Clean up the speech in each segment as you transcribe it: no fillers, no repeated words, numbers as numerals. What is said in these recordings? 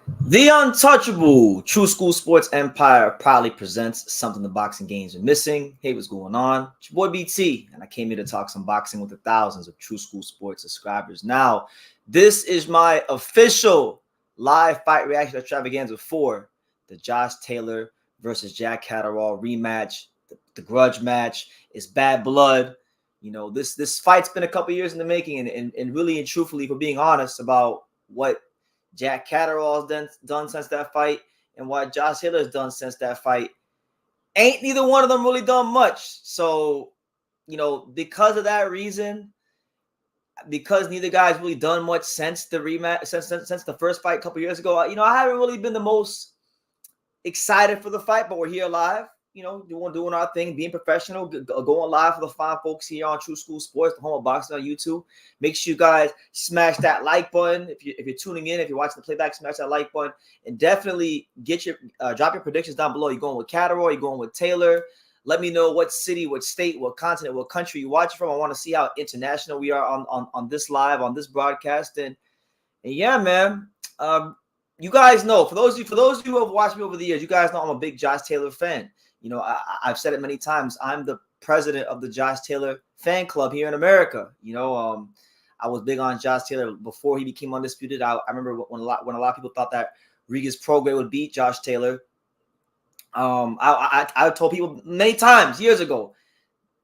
The untouchable True School Sports Empire proudly presents something the boxing games are missing. Hey, what's going on? It's your boy BT, and I came here to talk some boxing with the thousands of True School Sports subscribers. Now, this is my official live fight reaction extravaganza for the Josh Taylor versus Jack Catterall rematch, the grudge match. It's bad blood. You know, this fight's been a couple years in the making, and really and truthfully, for being honest about what Jack Catterall has done since that fight and what Josh Taylor has done since that fight. Ain't neither one of them really done much. So, you know, because of that reason, because neither guy's really done much since the rematch, since the first fight a couple years ago, you know, I haven't really been the most excited for the fight, but we're here live. You know, doing our thing, being professional, going live for the fine folks here on True School Sports, the home of boxing on YouTube. Make sure you guys smash that like button if you're tuning in, if you're watching the playback, smash that like button, and definitely get your drop your predictions down below. You're going with Catterall, you're going with Taylor. Let me know what city, what state, what continent, what country you watch from. I want to see how international we are on this live, on this broadcast, and yeah, man. You guys know, for those of you who have watched me over the years, you guys know I'm a big Josh Taylor fan. You know, I've said it many times. I'm the president of the Josh Taylor fan club here in America. You know, I was big on Josh Taylor before he became undisputed. I remember when a lot of people thought that Regis Prograis would beat Josh Taylor. I told people many times years ago,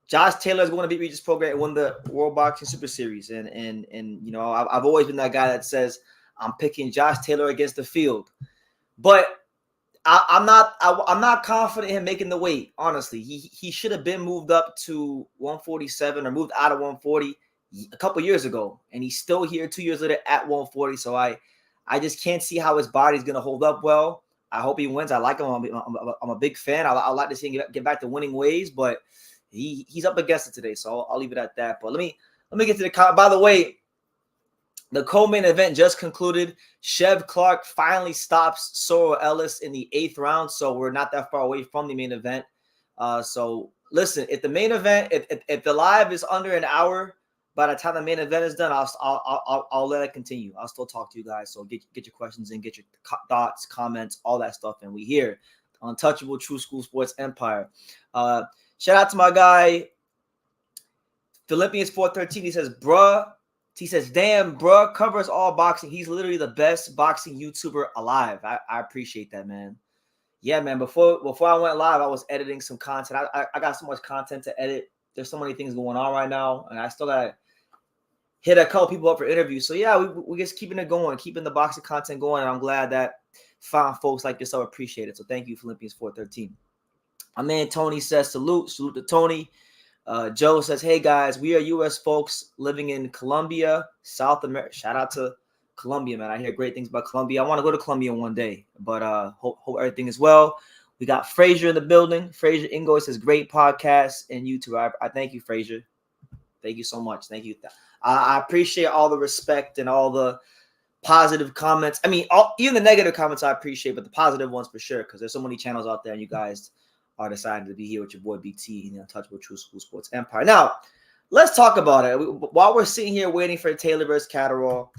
Josh Taylor is going to beat Regis Prograis and win the World Boxing Super Series. And you know, I've always been that guy that says I'm picking Josh Taylor against the field, but I'm not confident in him making the weight. Honestly, he should have been moved up to 147 or moved out of 140 a couple years ago, and he's still here 2 years later at 140. So I just can't see how his body's gonna hold up well. I hope he wins. I like him. I'm a big fan. I like to see him get back to winning ways, but he's up against it today. So I'll leave it at that. But let me get to the comment. By the way, the co-main event just concluded. Chev Clark finally stops Sorrel Ellis in the 8th round, so we're not that far away from the main event. So listen, if the main event, if the live is under an hour, by the time the main event is done, I'll let it continue. I'll still talk to you guys. So get your questions in, get your thoughts, comments, all that stuff, and we here. Untouchable True School Sports Empire. Shout out to my guy Philippians 413. He says, bruh. He says, damn, bruh, covers all boxing. He's literally the best boxing YouTuber alive. I appreciate that, man. Yeah, man, before I went live, I was editing some content. I got so much content to edit. There's so many things going on right now, and I still got to hit a couple people up for interviews. So, yeah, we just keeping it going, keeping the boxing content going, and I'm glad that fine folks like yourself appreciate it. So thank you, Philippians 413. My man Tony says, salute to Tony. Joe says, hey guys, we are U.S. folks living in Colombia, South America. Shout out to Colombia, man. I hear great things about Colombia. I want to go to Colombia one day, but hope everything is well. We got Frazier in the building. Frazier Ingo says, great podcast and YouTube. I thank you, Frazier. Thank you so much. Thank you. I appreciate all the respect and all the positive comments. I mean, even the negative comments I appreciate, but the positive ones for sure, because there's so many channels out there, and you guys are deciding to be here with your boy BT in the Untouchable True School Sports Empire. Now, let's talk about it. While we're sitting here waiting for Taylor versus Catterall,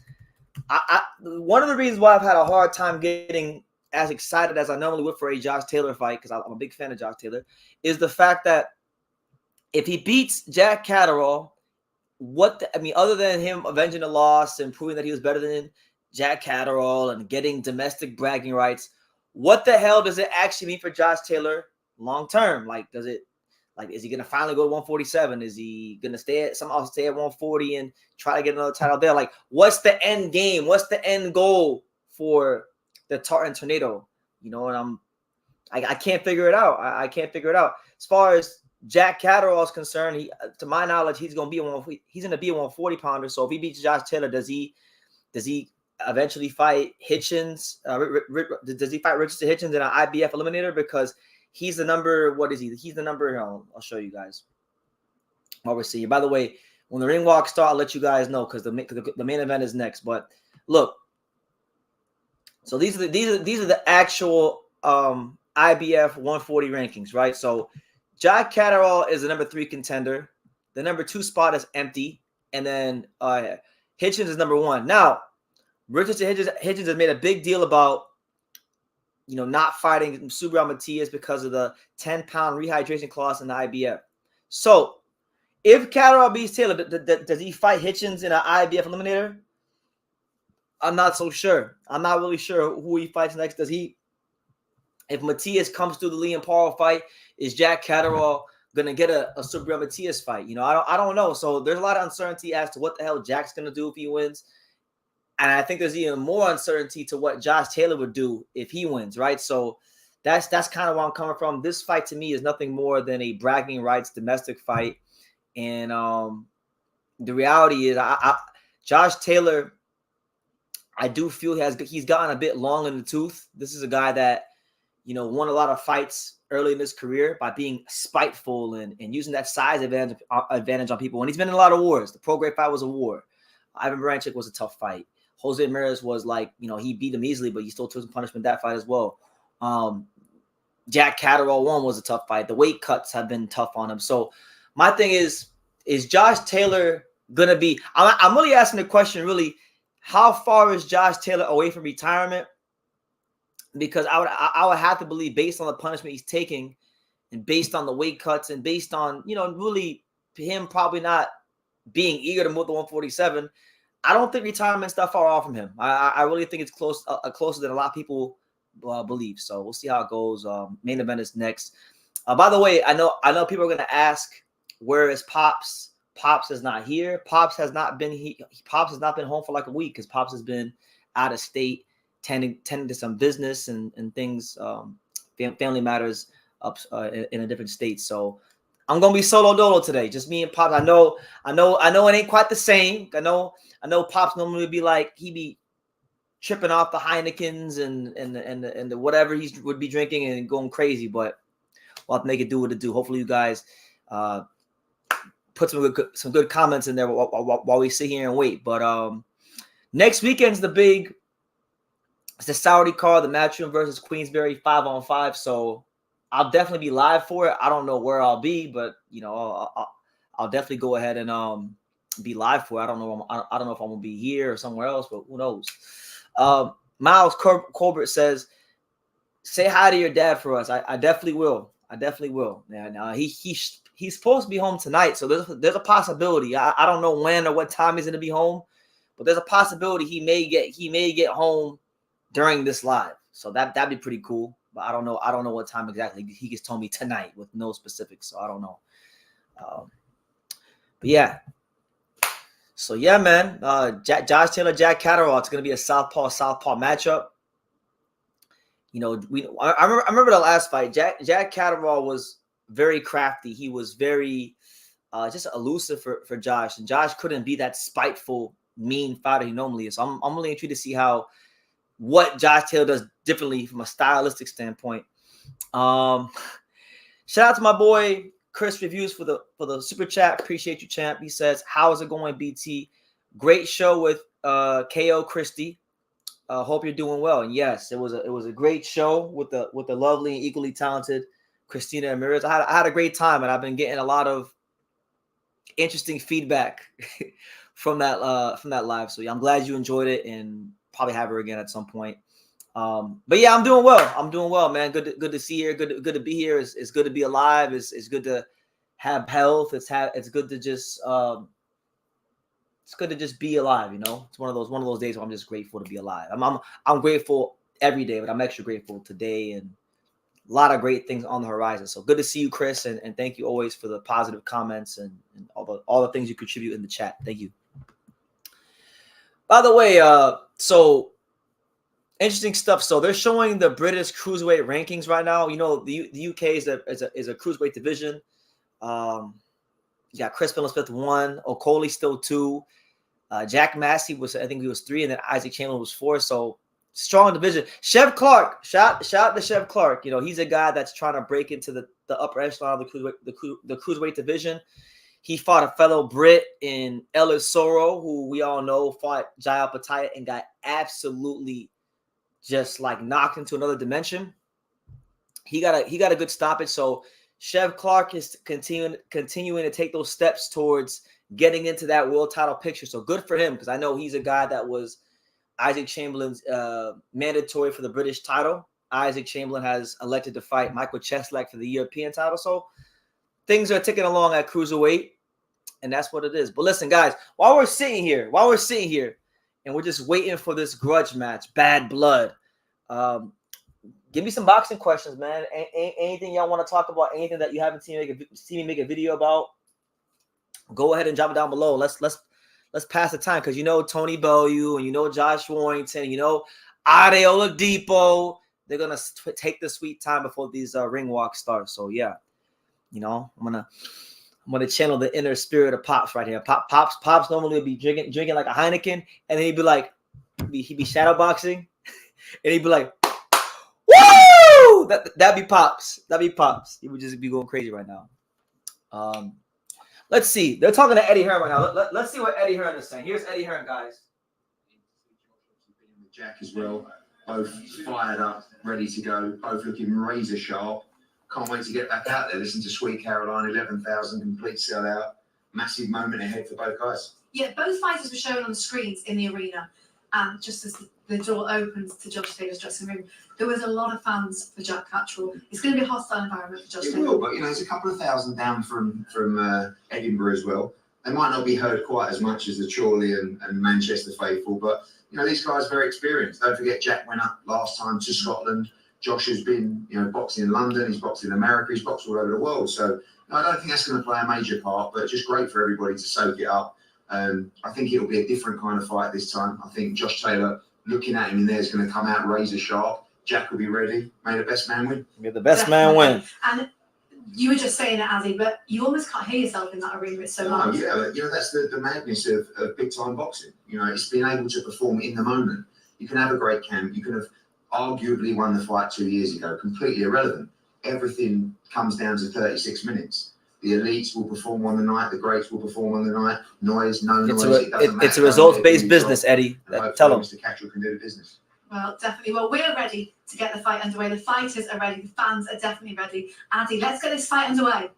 one of the reasons why I've had a hard time getting as excited as I normally would for a Josh Taylor fight, because I'm a big fan of Josh Taylor, is the fact that if he beats Jack Catterall, other than him avenging the loss and proving that he was better than Jack Catterall and getting domestic bragging rights, what the hell does it actually mean for Josh Taylor long term? Is he gonna finally go to 147? Is he gonna somehow stay at 140 and try to get another title there? Like, what's the end game? What's the end goal for the Tartan Tornado? You know, and I can't figure it out. I can't figure it out. As far as Jack Catterall is concerned, to my knowledge, he's gonna be a 140 pounder. So if he beats Josh Taylor, does he eventually fight Hitchens? Does he fight Richardson Hitchens in an IBF eliminator? Because he's the number. What is he? He's the number. I'll show you guys while we're seeing. By the way, when the ring walk start, I'll let you guys know because the main event is next. But look, so these are the actual IBF 140 rankings, right? So Jack Catterall is the number 3 contender. The number 2 spot is empty, and then Hitchens is number 1. Now, Richardson Hitchens has made a big deal about not fighting Subriel Matias because of the 10-pound rehydration clause in the IBF. So if Catterall beats Taylor, does he fight Hitchens in an IBF eliminator? I'm not so sure. I'm not really sure who he fights next. If Matias comes through the Liam Paul fight, is Jack Catterall gonna get a Subriel Matias fight? I don't know. So there's a lot of uncertainty as to what the hell Jack's gonna do if he wins. And I think there's even more uncertainty to what Josh Taylor would do if he wins, right? So that's kind of where I'm coming from. This fight to me is nothing more than a bragging rights domestic fight. And the reality is Josh Taylor, I do feel he's gotten a bit long in the tooth. This is a guy that, won a lot of fights early in his career by being spiteful and using that size advantage on people. And he's been in a lot of wars. The pro grade fight was a war. Ivan Baranchyk was a tough fight. Jose Ramirez was like, he beat him easily, but he still took some punishment that fight as well. Jack Catterall 1 was a tough fight. The weight cuts have been tough on him. So my thing is Josh Taylor going to be – I'm really asking the question, really, how far is Josh Taylor away from retirement? Because I would have to believe, based on the punishment he's taking and based on the weight cuts and based on, really him probably not being eager to move to 147, I don't think retirement's that far off from him. I really think it's closer than a lot of people believe. So we'll see how it goes. Main event is next. By the way, I know people are going to ask, where is Pops? Pops is not here. Pops has not been home for like a week because Pops has been out of state, tending to some business and things, family matters up in a different state. So I'm gonna be solo dolo today, just me and Pops. I know it ain't quite the same. I know Pops normally would be like, he be tripping off the Heinekens and the whatever he would be drinking and going crazy, but we'll have to make it do what it do. Hopefully you guys put some good comments in there while we sit here and wait. But next weekend's it's the Saudi card, the Matchroom versus Queensberry 5-on-5. So I'll definitely be live for it. I don't know where I'll be, but I'll definitely go ahead and be live for it. I don't know if I'm gonna be here or somewhere else, but who knows? Miles Colbert says, "Say hi to your dad for us." I definitely will. Man, he's supposed to be home tonight, so there's a possibility. I don't know when or what time he's gonna be home, but there's a possibility he may get home during this live. So that'd be pretty cool. But I don't know what time exactly. He just told me tonight with no specifics, so I don't know. But yeah. So yeah, man. Josh Taylor, Jack Catterall. It's gonna be a southpaw matchup. I remember the last fight. Jack Catterall was very crafty. He was very just elusive for Josh, and Josh couldn't be that spiteful, mean fighter he normally is. So I'm really intrigued to see what Josh Taylor does differently from a stylistic standpoint. Shout out to my boy Chris Reviews for the super chat. Appreciate you, champ. He says, "How's it going, BT? Great show with KO Christie. Hope you're doing well." And yes, it was a great show with the lovely and equally talented Christina Ramirez. I had a great time, and I've been getting a lot of interesting feedback from that live. So yeah, I'm glad you enjoyed it, and probably have her again at some point. But yeah, I'm doing well, man. Good to see you. Good to be here. It's good to be alive. It's good to have health. It's good to just be alive. It's one of those days where I'm just grateful to be alive. I'm grateful every day, but I'm extra grateful today, and a lot of great things on the horizon. So good to see you, Chris, and thank you always for the positive comments and all the things you contribute in the chat. Thank you. By the way, so interesting stuff. So they're showing the British cruiserweight rankings right now. The UK is a cruiserweight division. You got Chris Smith 1, Okoli still 2. Jack Massey I think he was 3, and then Isaac Chamberlain was 4. So strong division. Chev Clark, shout out to Chev Clark. He's a guy that's trying to break into the upper echelon of the cruiserweight division. He fought a fellow Brit in Ellis Soro, who we all know fought Jai Pattaya and got absolutely just like knocked into another dimension. He got a good stoppage. So Chev Clark is continuing to take those steps towards getting into that world title picture. So good for him, because I know he's a guy that was Isaac Chamberlain's mandatory for the British title. Isaac Chamberlain has elected to fight Michael Cheslak for the European title. So things are ticking along at cruiserweight, and that's what it is. But listen, guys, while we're sitting here, and we're just waiting for this grudge match, Bad Blood, give me some boxing questions, man. Anything y'all want to talk about? Anything that you haven't seen me make a video about? Go ahead and drop it down below. Let's pass the time, because you know Tony Bellew and you know Josh Warrington, you know Adeola Depot. They're gonna take the sweet time before these ring walks start. So yeah, you know I'm gonna channel the inner spirit of Pops right here. Pops normally would be drinking like a Heineken, and then he'd be like, he'd be shadow boxing, and he'd be like, woo! That'd be Pops. That'd be Pops. He would just be going crazy right now. Let's see. They're talking to Eddie Hearn right now. Let's see what Eddie Hearn is saying. Here's Eddie Hearn, guys. Jack as well. Both fired up, ready to go. Both looking razor sharp. Can't wait to get back out there. Listen to Sweet Caroline, 11,000 complete sellout. Massive moment ahead for both guys. Yeah, both fighters were shown on the screens in the arena. And just as the door opened to Josh Taylor's dressing room, there was a lot of fans for Jack Catterall. It's going to be a hostile environment for Josh Taylor. It will, but you know, there's a couple of thousand down from Edinburgh as well. They might not be heard quite as much as the Chorley and Manchester faithful, but you know, these guys are very experienced. Don't forget, Jack went up last time to Scotland. Josh has been, you know, boxing in London. He's boxed in America. He's boxed all over the world. So you know, I don't think that's going to play a major part, but just great for everybody to soak it up. I think it'll be a different kind of fight this time. I think Josh Taylor, looking at him in there, is going to come out razor sharp. Jack will be ready. May the best man win. May the best man win. And you were just saying it, Azzy, but you almost can't hear yourself in that arena. It's so loud. Yeah, but, you know, that's the madness of big time boxing. You know, it's being able to perform in the moment. You can have a great camp. You can have arguably won the fight 2 years ago. Completely irrelevant. Everything comes down to 36 minutes. The elites will perform on the night. The greats will perform on the night. Noise, no noise. It's a results-based business, Eddie. Tell them. Mr. Catterall can do the business. Well, definitely. Well, we're ready to get the fight underway. The fighters are ready. The fans are definitely ready. Addy, let's get this fight underway.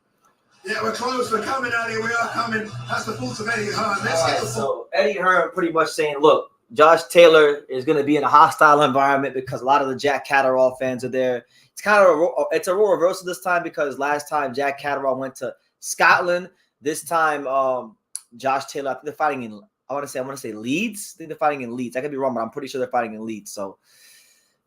Yeah, we're close. We're coming, Addy. We are coming. That's the fault of Eddie Hearn. Let's get the so Eddie Hearn pretty much saying, look, Josh Taylor is going to be in a hostile environment because a lot of the Jack Catterall fans are there. It's kind of it's a role reversal this time, because last time Jack Catterall went to Scotland. This time, Josh Taylor, I think they're fighting in, I want to say Leeds. I think they're fighting in Leeds. I could be wrong, but I'm pretty sure they're fighting in Leeds. So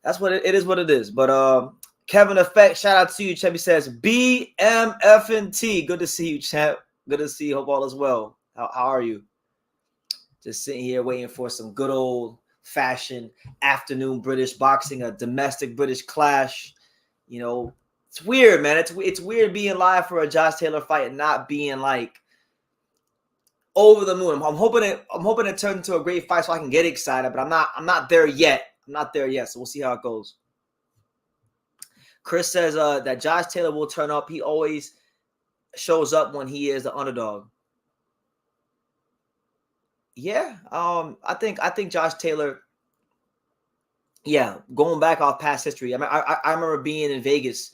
that's what it is. What it is. But Kevin Effect, shout out to you, Champ. He says BMFNT. Good to see you, champ. Good to see you. Hope all is well. How are you? Just sitting here waiting for some good old fashioned afternoon British boxing, a domestic British clash. You know, it's weird, man. It's weird being live for a Josh Taylor fight and not being like over the moon. I'm hoping it turns into a great fight so I can get excited, but I'm not there yet. I'm not there yet, so we'll see how it goes. Chris says that Josh Taylor will turn up. He always shows up when he is the underdog. Yeah, I think Josh Taylor. Yeah, going back off past history. I mean, I remember being in Vegas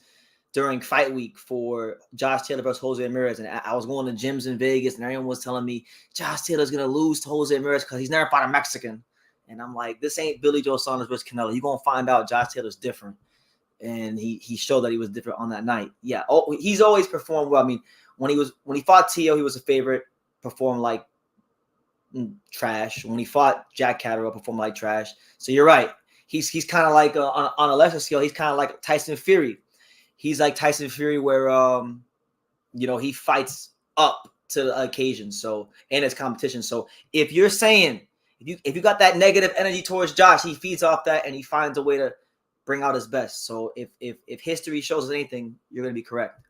during fight week for Josh Taylor versus Jose Ramirez, and I was going to gyms in Vegas, and everyone was telling me Josh Taylor's gonna lose to Jose Ramirez because he's never fought a Mexican. And I'm like, this ain't Billy Joe Saunders versus Canelo. You're gonna find out Josh Taylor's different, and he showed that he was different on that night. Yeah, he's always performed well. I mean, when he fought Tio, he was a favorite. Performed like trash. When he fought Jack Catterall, performed like trash. So you're right. He's kind of like on a lesser scale. He's kind of like Tyson Fury. He's like Tyson Fury, where you know, he fights up to the occasion. So, and it's competition. So if you're saying if you got that negative energy towards Josh, he feeds off that and he finds a way to bring out his best. So if history shows us anything, you're gonna be correct.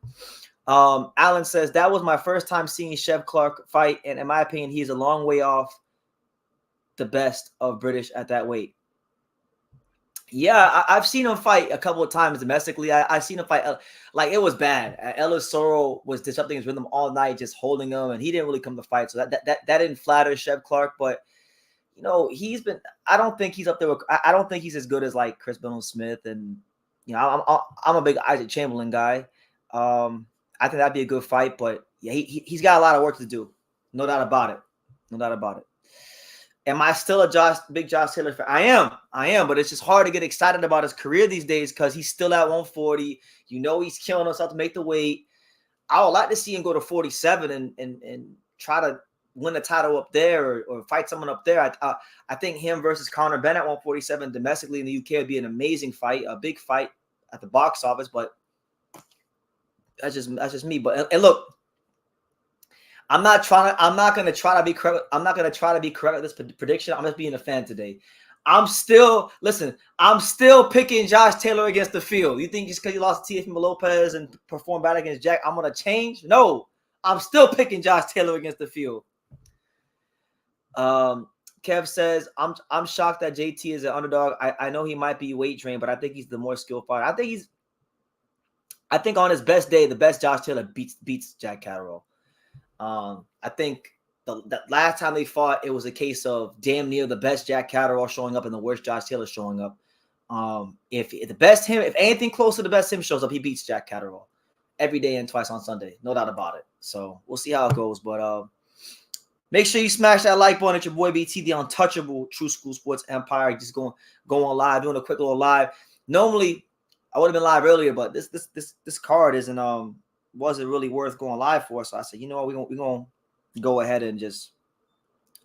Alan says that was my first time seeing Chev Clark fight, and in my opinion, he's a long way off the best of British at that weight. Yeah, I've seen him fight a couple of times domestically. I've seen him fight, like, it was bad. Ellis Soro was disrupting his rhythm all night, just holding him, and he didn't really come to fight. So that didn't flatter Chev Clark. But, you know, I don't think he's up there. I don't think he's as good as, like, Chris Benoit-Smith. And, you know, I'm a big Isaac Chamberlain guy. I think that'd be a good fight. But, yeah, he's got a lot of work to do. No doubt about it. No doubt about it. Am I still a big Josh Taylor fan? I am, but it's just hard to get excited about his career these days because he's still at 140. You know he's killing himself to make the weight. I would like to see him go to 47 and try to win the title up there or fight someone up there. I think him versus Conor Bennett at 147 domestically in the UK would be an amazing fight, a big fight at the box office. But that's just me. But and look, I'm not going to try to be correct. I'm not going to try to be correct with this prediction. I'm just being a fan today. I'm still picking Josh Taylor against the field. You think just because you lost to Teofimo Lopez and performed bad against Jack, I'm going to change? No, I'm still picking Josh Taylor against the field. Kev says, I'm shocked that JT is an underdog. I know he might be weight trained, but I think he's the more skilled fighter. I think on his best day, the best Josh Taylor beats Jack Catterall. I think the last time they fought, it was a case of damn near the best Jack Catterall showing up and the worst Josh Taylor showing up. If anything close to the best him shows up, he beats Jack Catterall every day and twice on Sunday. No doubt about it. So we'll see how it goes. But make sure you smash that like button at your boy BT, the untouchable True School Sports Empire. Just going live, doing a quick little live. Normally, I would have been live earlier, but this card wasn't really worth going live for. So I said, you know what, we're gonna go ahead and just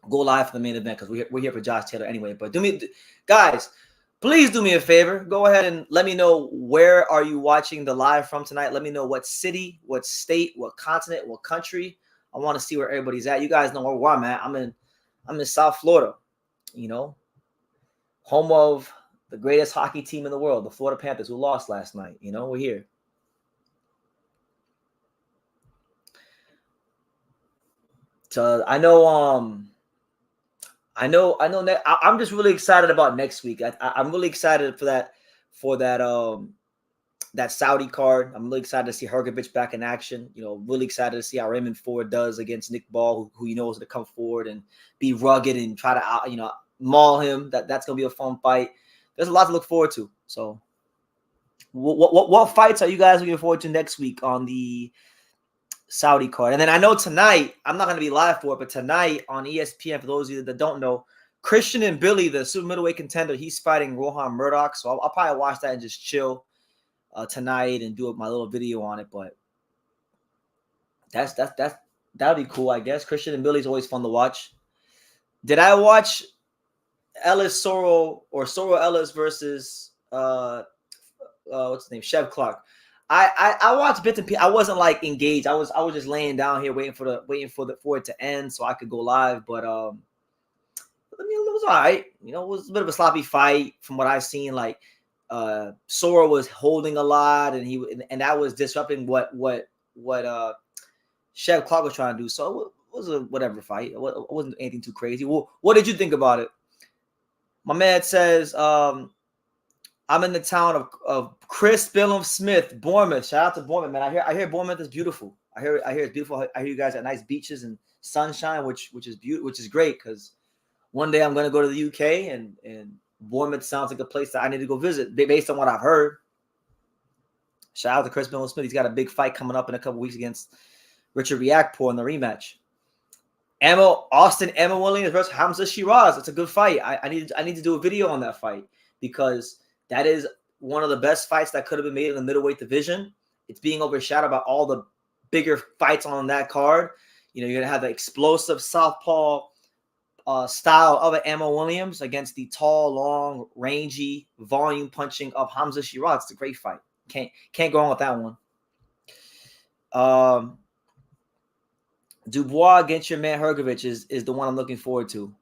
go live for the main event because we're here for Josh Taylor anyway. But guys, please do me a favor. Go ahead and let me know where are you watching the live from tonight. Let me know what city, what state, what continent, what country. I want to see where everybody's at. You guys know where I'm at. I'm in South Florida, home of the greatest hockey team in the world, the Florida Panthers, who lost last night. We're here. So I know I'm just really excited about next week. I'm really excited for that Saudi card. I'm really excited to see Hrgovic back in action. Really excited to see how Raymond Ford does against Nick Ball, who knows to come forward and be rugged and try to maul him. That's gonna be a fun fight. There's a lot to look forward to. So, what fights are you guys looking forward to next week on the Saudi card? And then I know tonight, I'm not going to be live for it, but tonight on ESPN, for those of you that don't know, Christian and Billy, the super middleweight contender, he's fighting Rohan Murdoch. So I'll probably watch that and just chill tonight and do my little video on it. But that'll be cool, I guess. Christian and Billy's always fun to watch. Did I watch Soro Ellis versus what's his name? Chev Clark? I watched bits and pieces. I wasn't like engaged. I was just laying down here waiting for it to end so I could go live. But it was all right. It was a bit of a sloppy fight from what I've seen. Like Sora was holding a lot, and that was disrupting what Chev Clark was trying to do. So it was a whatever fight. It wasn't anything too crazy. Well, what did you think about it? My man says, I'm in the town of Chris Billum Smith, Bournemouth. Shout out to Bournemouth, man. I hear Bournemouth is beautiful. I hear it's beautiful. I hear you guys got nice beaches and sunshine, which is beautiful, which is great because one day I'm gonna go to the UK and Bournemouth sounds like a place that I need to go visit based on what I've heard. Shout out to Chris Billum Smith. He's got a big fight coming up in a couple weeks against Richard Riakporhe in the rematch. Austin Emma Williams versus Hamza Shiraz. It's a good fight. I need to do a video on that fight because that is one of the best fights that could have been made in the middleweight division. It's being overshadowed by all the bigger fights on that card. You're going to have the explosive southpaw style of Emma Williams against the tall, long, rangy, volume punching of Hamza Shiraz. It's a great fight. Can't go on with that one. Dubois against your man Hrgovic is the one I'm looking forward to.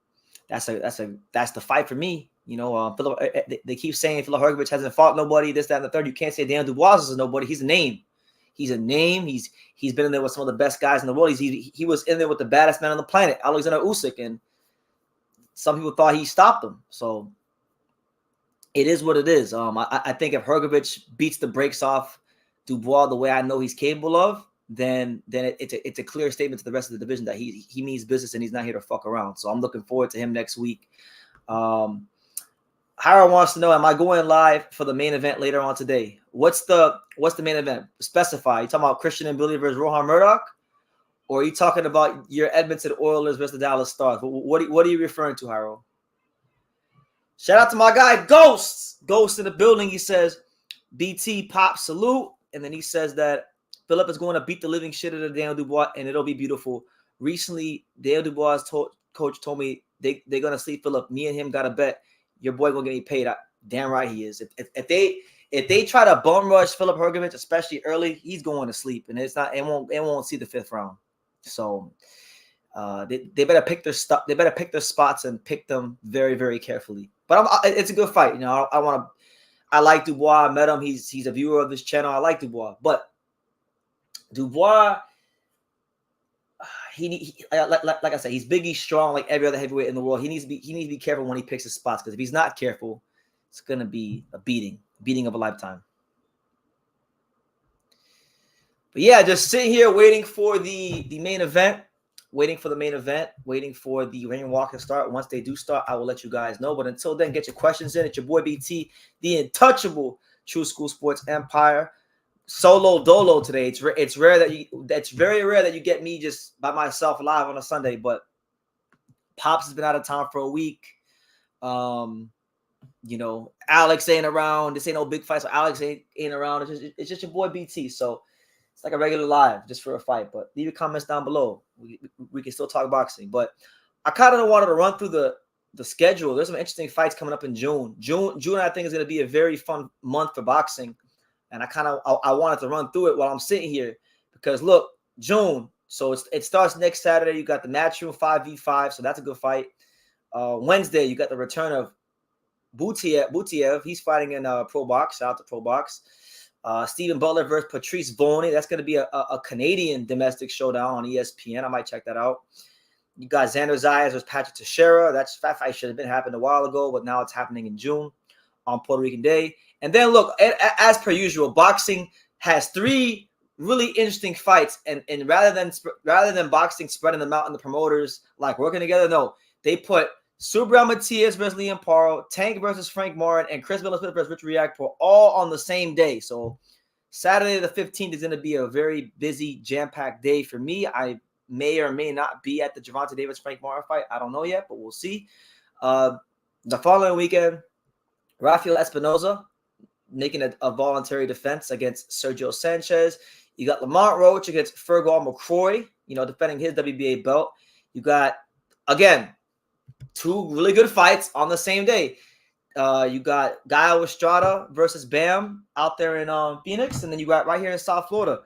That's the fight for me. They keep saying Filip Hrgovic hasn't fought nobody, this, that, and the third. You can't say Dan Dubois is nobody. He's a name. He's a name. He's been in there with some of the best guys in the world. He was in there with the baddest man on the planet, Alexander Usyk, and some people thought he stopped him. So it is what it is. I think if Hrgovic beats the brakes off Dubois the way I know he's capable of, then it's a clear statement to the rest of the division that he means business and he's not here to fuck around. So I'm looking forward to him next week. Howard wants to know, am I going live for the main event later on today? What's the main event? Specify. You talking about Christian and Billy versus Rohan Murdoch? Or are you talking about your Edmonton Oilers versus the Dallas Stars? What are you referring to, Harold? Shout out to my guy, Ghost. Ghost in the building. He says, BT pop salute. And then he says that Philip is going to beat the living shit out of Daniel Dubois, and it'll be beautiful. Recently, Daniel Dubois' coach told me they're going to sleep Philip. Me and him got a bet. Your boy going to get me paid. Damn right he is. If they try to bum rush Philip Hrgovic, especially early, he's going to sleep, and it won't see the 5th round. So they better pick their stuff. They better pick their spots and pick them very, very carefully. But it's a good fight. You know, I like Dubois. I met him. He's a viewer of this channel. I like Dubois, but Dubois, like I said, he's big, he's strong, like every other heavyweight in the world. He needs to be careful when he picks his spots, because if he's not careful, it's gonna be a beating of a lifetime. But yeah, just sitting here waiting for the main event, waiting for the ring walk to start. Once they do start, I will let you guys know. But until then, get your questions in. It's your boy BT, the untouchable True School Sports Empire. Solo dolo today. It's very rare that you get me just by myself live on a Sunday. But Pops has been out of town for a week. You know, Alex ain't around. This ain't no big fight, so Alex ain't around. It's just your boy BT. So it's like a regular live just for a fight. But leave your comments down below. We can still talk boxing. But I kind of wanted to run through the schedule. There's some interesting fights coming up in June. June I think is going to be a very fun month for boxing. And I wanted to run through it while I'm sitting here, because look, June. So it starts next Saturday. You got the Matchroom 5v5, so that's a good fight. Wednesday, you got the return of Butiev. He's fighting in Pro Box. Shout out to Pro Box. Stephen Butler versus Patrice Boney. That's going to be a Canadian domestic showdown on ESPN. I might check that out. You got Xander Zayas versus Patrick Teixeira. That fight should have been happened a while ago, but now it's happening in June on Puerto Rican Day. And then look, as per usual, boxing has 3 really interesting fights. And rather than boxing spreading them out and the promoters like working together, no, they put Subram Matias versus Liam Paro, Tank versus Frank Martin, and Chris Miller versus Rich Reactor all on the same day. So Saturday the 15th is going to be a very busy, jam-packed day for me. I may or may not be at the Gervonta Davis Frank Martin fight. I don't know yet, but we'll see. The following weekend, Rafael Espinoza making a voluntary defense against Sergio Sanchez. You got Lamont Roach against Fergal McCroy, defending his WBA belt. You got, again, 2 really good fights on the same day. You got Gaio Estrada versus Bam out there in Phoenix. And then you got right here in South Florida,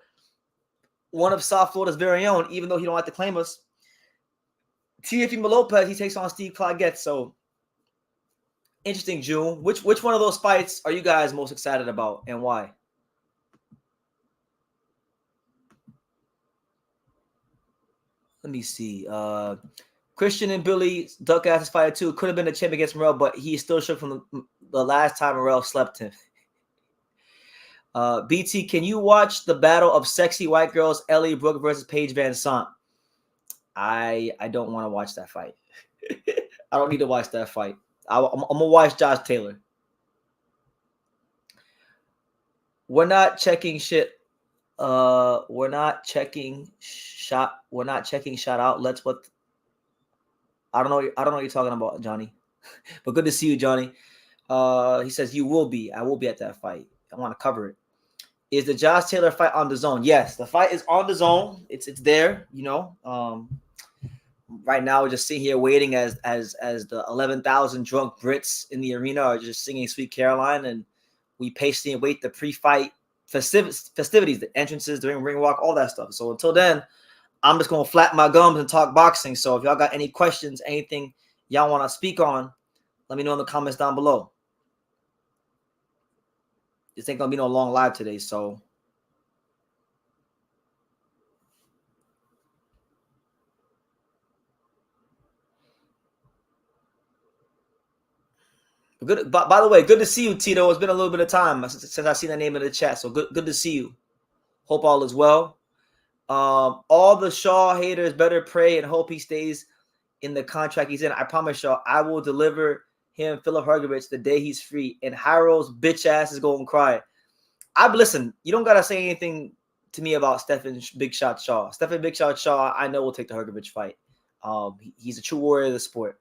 one of South Florida's very own, even though he don't like to claim us, Teofimo Lopez, he takes on Steve Claggett. So interesting, June. Which one of those fights are you guys most excited about, and why? Let me see. Christian and Billy Duck ass fighter too. Could have been the champ against Morrell, but he still shook from the last time Morrell slept him. BT, can you watch the battle of sexy white girls, Ellie Brooke versus Paige Van Sant? I don't want to watch that fight. I don't need to watch that fight. I'm gonna watch Josh Taylor. We're not checking shit. We're not checking shot outlets. What? I don't know what you're talking about, Johnny. But good to see you, Johnny. He says you will be. I will be at that fight. I want to cover it. Is the Josh Taylor fight on the zone? Yes, the fight is on the zone. It's there. Right now, we're just sitting here waiting as the 11,000 drunk Brits in the arena are just singing Sweet Caroline, and we patiently await the pre-fight festivities, the entrances, the ring walk, all that stuff. So until then, I'm just going to flatten my gums and talk boxing. So if y'all got any questions, anything y'all want to speak on, let me know in the comments down below. This ain't going to be no long live today, so... Good. By the way, good to see you, Tito. It's been a little bit of time since I seen that name in the chat. So good to see you. Hope all is well. All the Shaw haters better pray and hope he stays in the contract he's in. I promise y'all, I will deliver him Philip Hrgovic the day he's free. And Harold's bitch ass is going to cry. Listen, you don't gotta say anything to me about Stephen Big Shot Shaw. Stephen Big Shot Shaw, I know will take the Hrgovic fight. He's a true warrior of the sport.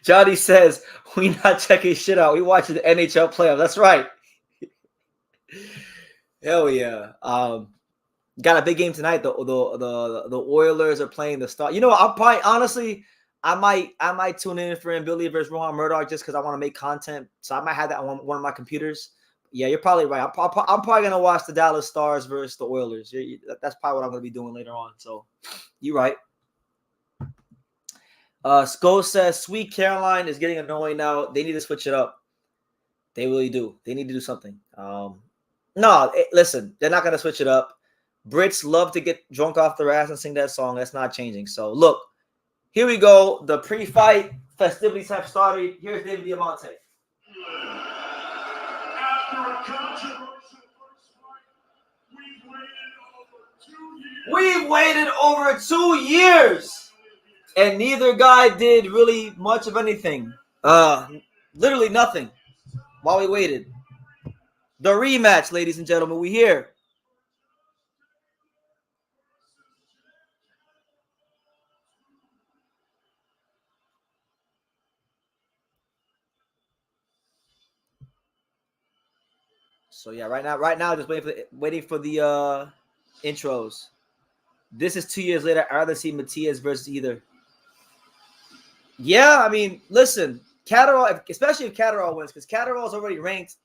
Johnny says, we not checking shit out. We watching the NHL playoffs. That's right. Hell yeah. Got a big game tonight. The Oilers are playing the Star. You know, I'll probably honestly, I might tune in for Billy versus Rohan Murdoch just because I want to make content. So I might have that on one of my computers. Yeah, you're probably right. I'm probably gonna watch the Dallas Stars versus the Oilers. That's probably what I'm gonna be doing later on. So you're right. Sko says Sweet Caroline is getting annoying now. They need to switch it up. They really do. They need to do something. Listen, they're not gonna switch it up. Brits love to get drunk off their ass and sing that song. That's not changing. So look, here we go. The pre-fight festivities have started. Here's David Diamante. After a controversial first fight, We've waited over 2 years, and neither guy did really much of anything. Literally nothing while we waited. The rematch, ladies and gentlemen, we here. So yeah, right now, just waiting for the intros. This is 2 years later. I'd rather see Matias versus either. Yeah, I mean, listen, Catterall, especially if Catterall wins, because Catterall is already ranked.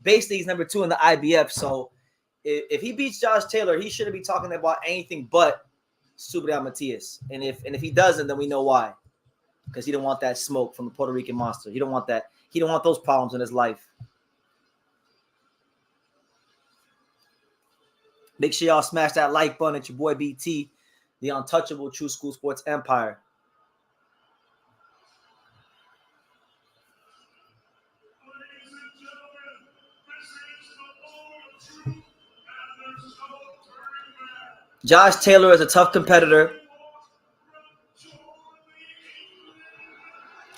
Basically, he's number 2 in the IBF. So if he beats Josh Taylor, he shouldn't be talking about anything but Subriel Matias. And if he doesn't, then we know why. Because he don't want that smoke from the Puerto Rican monster. He don't want that. He don't want those problems in his life. Make sure y'all smash that like button at your boy BT, the untouchable True School Sports Empire. Josh Taylor is a tough competitor.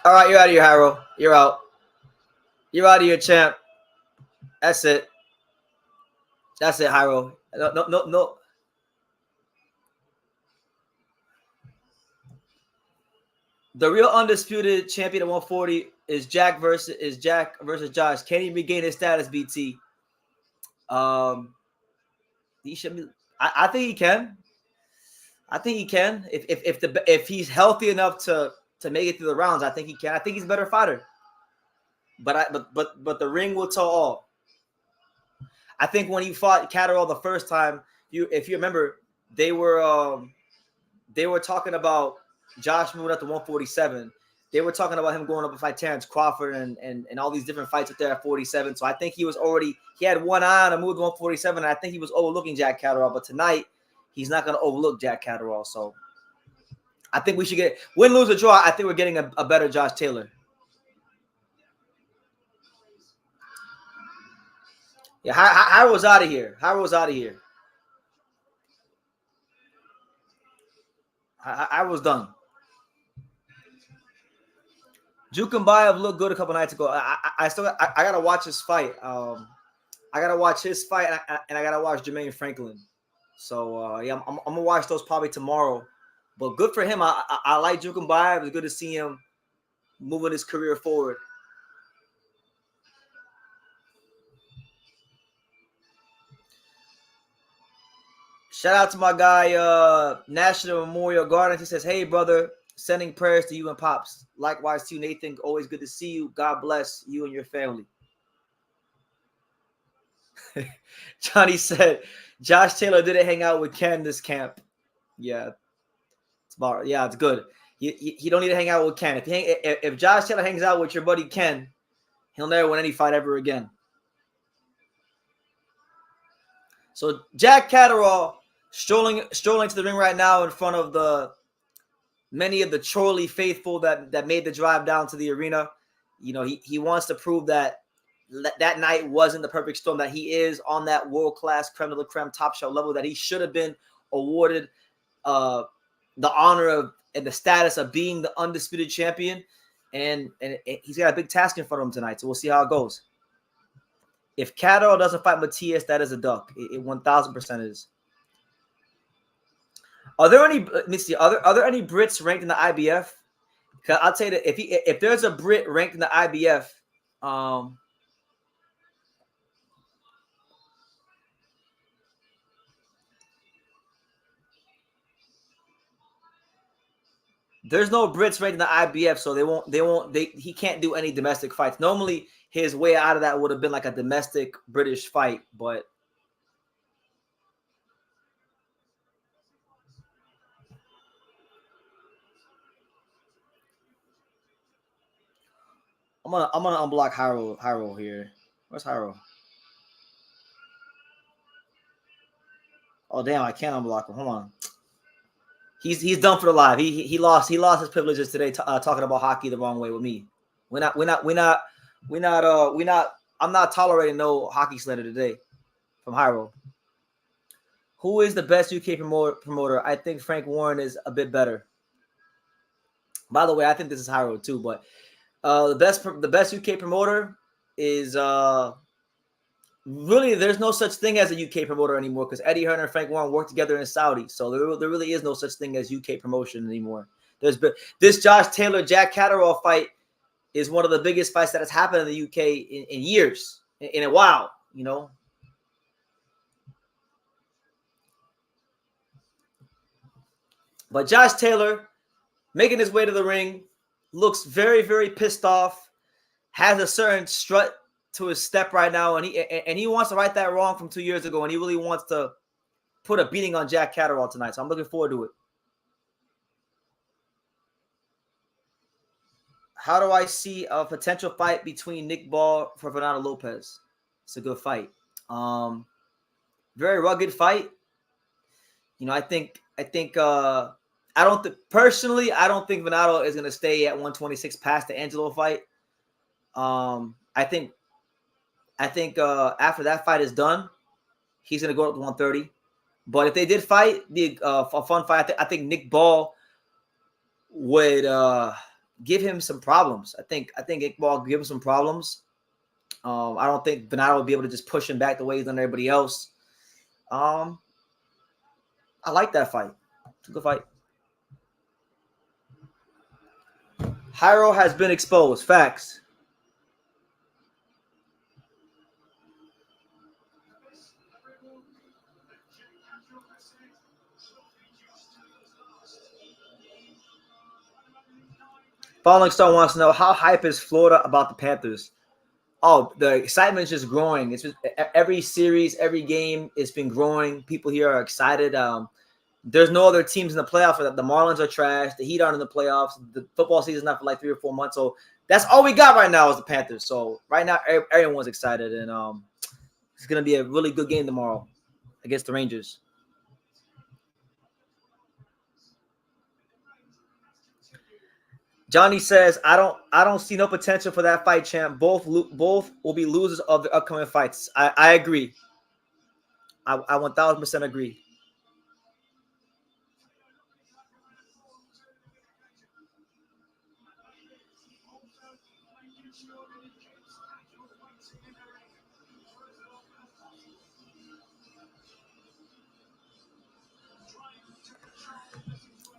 All right, you're out of here, Harrow. You're out. You're out of here, champ. That's it. That's it, Harrow. No. The real undisputed champion at 140 is Jack versus Josh. Can he regain his status, BT? He should be. I think he can. I think he can. If he's healthy enough to make it through the rounds, I think he can. I think he's a better fighter. But the ring will tell all. I think when he fought Catterall the first time, if you remember, they were talking about Josh moving up to 147. They were talking about him going up to fight Terrence Crawford and all these different fights up there at 47. So I think he had one eye on a move to 147, and I think he was overlooking Jack Catterall. But tonight, he's not going to overlook Jack Catterall. So I think we should get win, lose, or draw. I think we're getting a better Josh Taylor. Yeah, Harrow's out of here. Harrow's done. Jukumbayev looked good a couple nights ago. I gotta watch his fight. I gotta watch his fight, and I gotta watch Jermaine Franklin. So yeah, I'm gonna watch those probably tomorrow. But good for him. I like Jukumbayev. It's good to see him moving his career forward. Shout out to my guy, National Memorial Gardens. He says, "Hey, brother, sending prayers to you and Pops. Likewise to you, Nathan. Always good to see you. God bless you and your family." Johnny said, Josh Taylor didn't hang out with Ken this camp. Yeah, it's good. He don't need to hang out with Ken. If Josh Taylor hangs out with your buddy Ken, he'll never win any fight ever again. So Jack Catterall strolling to the ring right now in front of many of the Chorley faithful that made the drive down to the arena. You know, he wants to prove that night wasn't the perfect storm, that he is on that world-class creme de la creme top shelf level, that he should have been awarded the honor of and the status of being the undisputed champion. And he's got a big task in front of him tonight. So we'll see how it goes. If Catterall doesn't fight Matias, that is a duck. It 1000% is. Are there any? Let me see. Are there any Brits ranked in the IBF? Cause I'll tell you that if there's a Brit ranked in the IBF, there's no Brits ranked in the IBF, so he can't do any domestic fights. Normally, his way out of that would have been like a domestic British fight, but I'm gonna unblock Hyro here. Where's Hyro? Oh damn, I can't unblock him. Hold on. He's done for the live. He lost his privileges today talking about hockey the wrong way with me. I'm not tolerating no hockey slander today from Hyro. Who is the best UK promoter? I think Frank Warren is a bit better. By the way, I think this is Hyro too, but the best UK promoter is really, there's no such thing as a UK promoter anymore because Eddie Hearn and Frank Warren work together in Saudi. So there really is no such thing as UK promotion anymore. This Josh Taylor, Jack Catterall fight is one of the biggest fights that has happened in the UK in years, in a while, you know. But Josh Taylor, making his way to the ring, looks very, very pissed off, has a certain strut to his step right now, and he wants to right that wrong from 2 years ago, and he really wants to put a beating on Jack Catterall tonight. So I'm looking forward to it. How do I see a potential fight between Nick Ball for Fernando Lopez? It's a good fight. Very rugged fight. You know, I don't think Fernando is going to stay at 126 past the Angelo fight. I think after that fight is done, he's going to go up to 130. But if they did fight a fun fight, I think Nick Ball would give him some problems. I think Nick Ball give him some problems. I don't think Bernardo will be able to just push him back the way he's done everybody else. I like that fight. It's a good fight. Hyro has been exposed. Facts. Falling Star wants to know, how hype is Florida about the Panthers? Oh, the excitement is just growing. It's just every series, every game, it's been growing. People here are excited. There's no other teams in the playoffs. The Marlins are trash. The Heat aren't in the playoffs. The football season's not for like 3 or 4 months. So that's all we got right now is the Panthers. So right now, everyone's excited. And it's going to be a really good game tomorrow against the Rangers. Johnny says, I don't see no potential for that fight, champ. Both will be losers of the upcoming fights. I agree. I 1000% agree.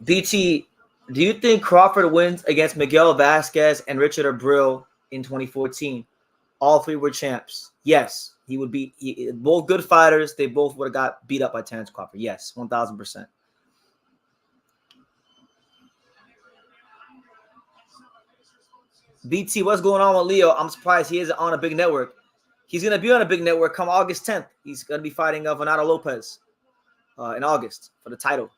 BT, do you think Crawford wins against Miguel Vasquez and Richard Abreu in 2014? All three were champs. Yes, he would be. Both good fighters. They both would have got beat up by Terrence Crawford. Yes, 1000%. BT, what's going on with Leo? I'm surprised he isn't on a big network. He's going to be on a big network come August 10th. He's going to be fighting Fernando Lopez in August for the title.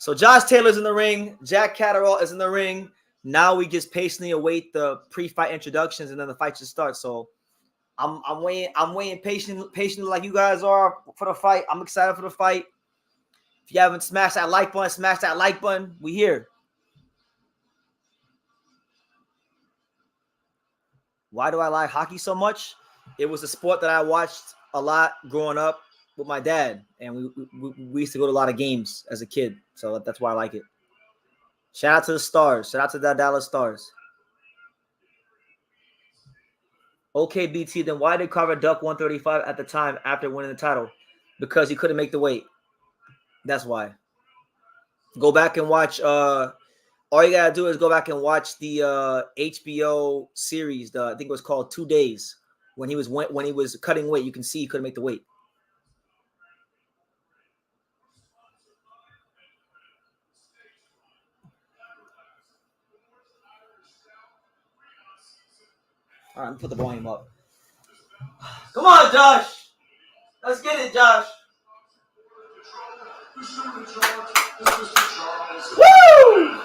So Josh Taylor's in the ring. Jack Catterall is in the ring. Now we just patiently await the pre-fight introductions, and then the fight should start. So I'm waiting patiently like you guys are for the fight. I'm excited for the fight. If you haven't smashed that like button, smash that like button. We here. Why do I like hockey so much? It was a sport that I watched a lot growing up with my dad, and we used to go to a lot of games as a kid. So that's why I like it. Shout out to the Stars. Shout out to the Dallas Stars. Okay, BT. Then why did Carver duck 135 at the time after winning the title? Because he couldn't make the weight. That's why. Go back and watch. All you gotta do is go back and watch the HBO series. I think it was called 2 Days. When he was cutting weight, you can see he couldn't make the weight. All right, let me put the volume up. Come on, Josh. Let's get it, Josh. Woo!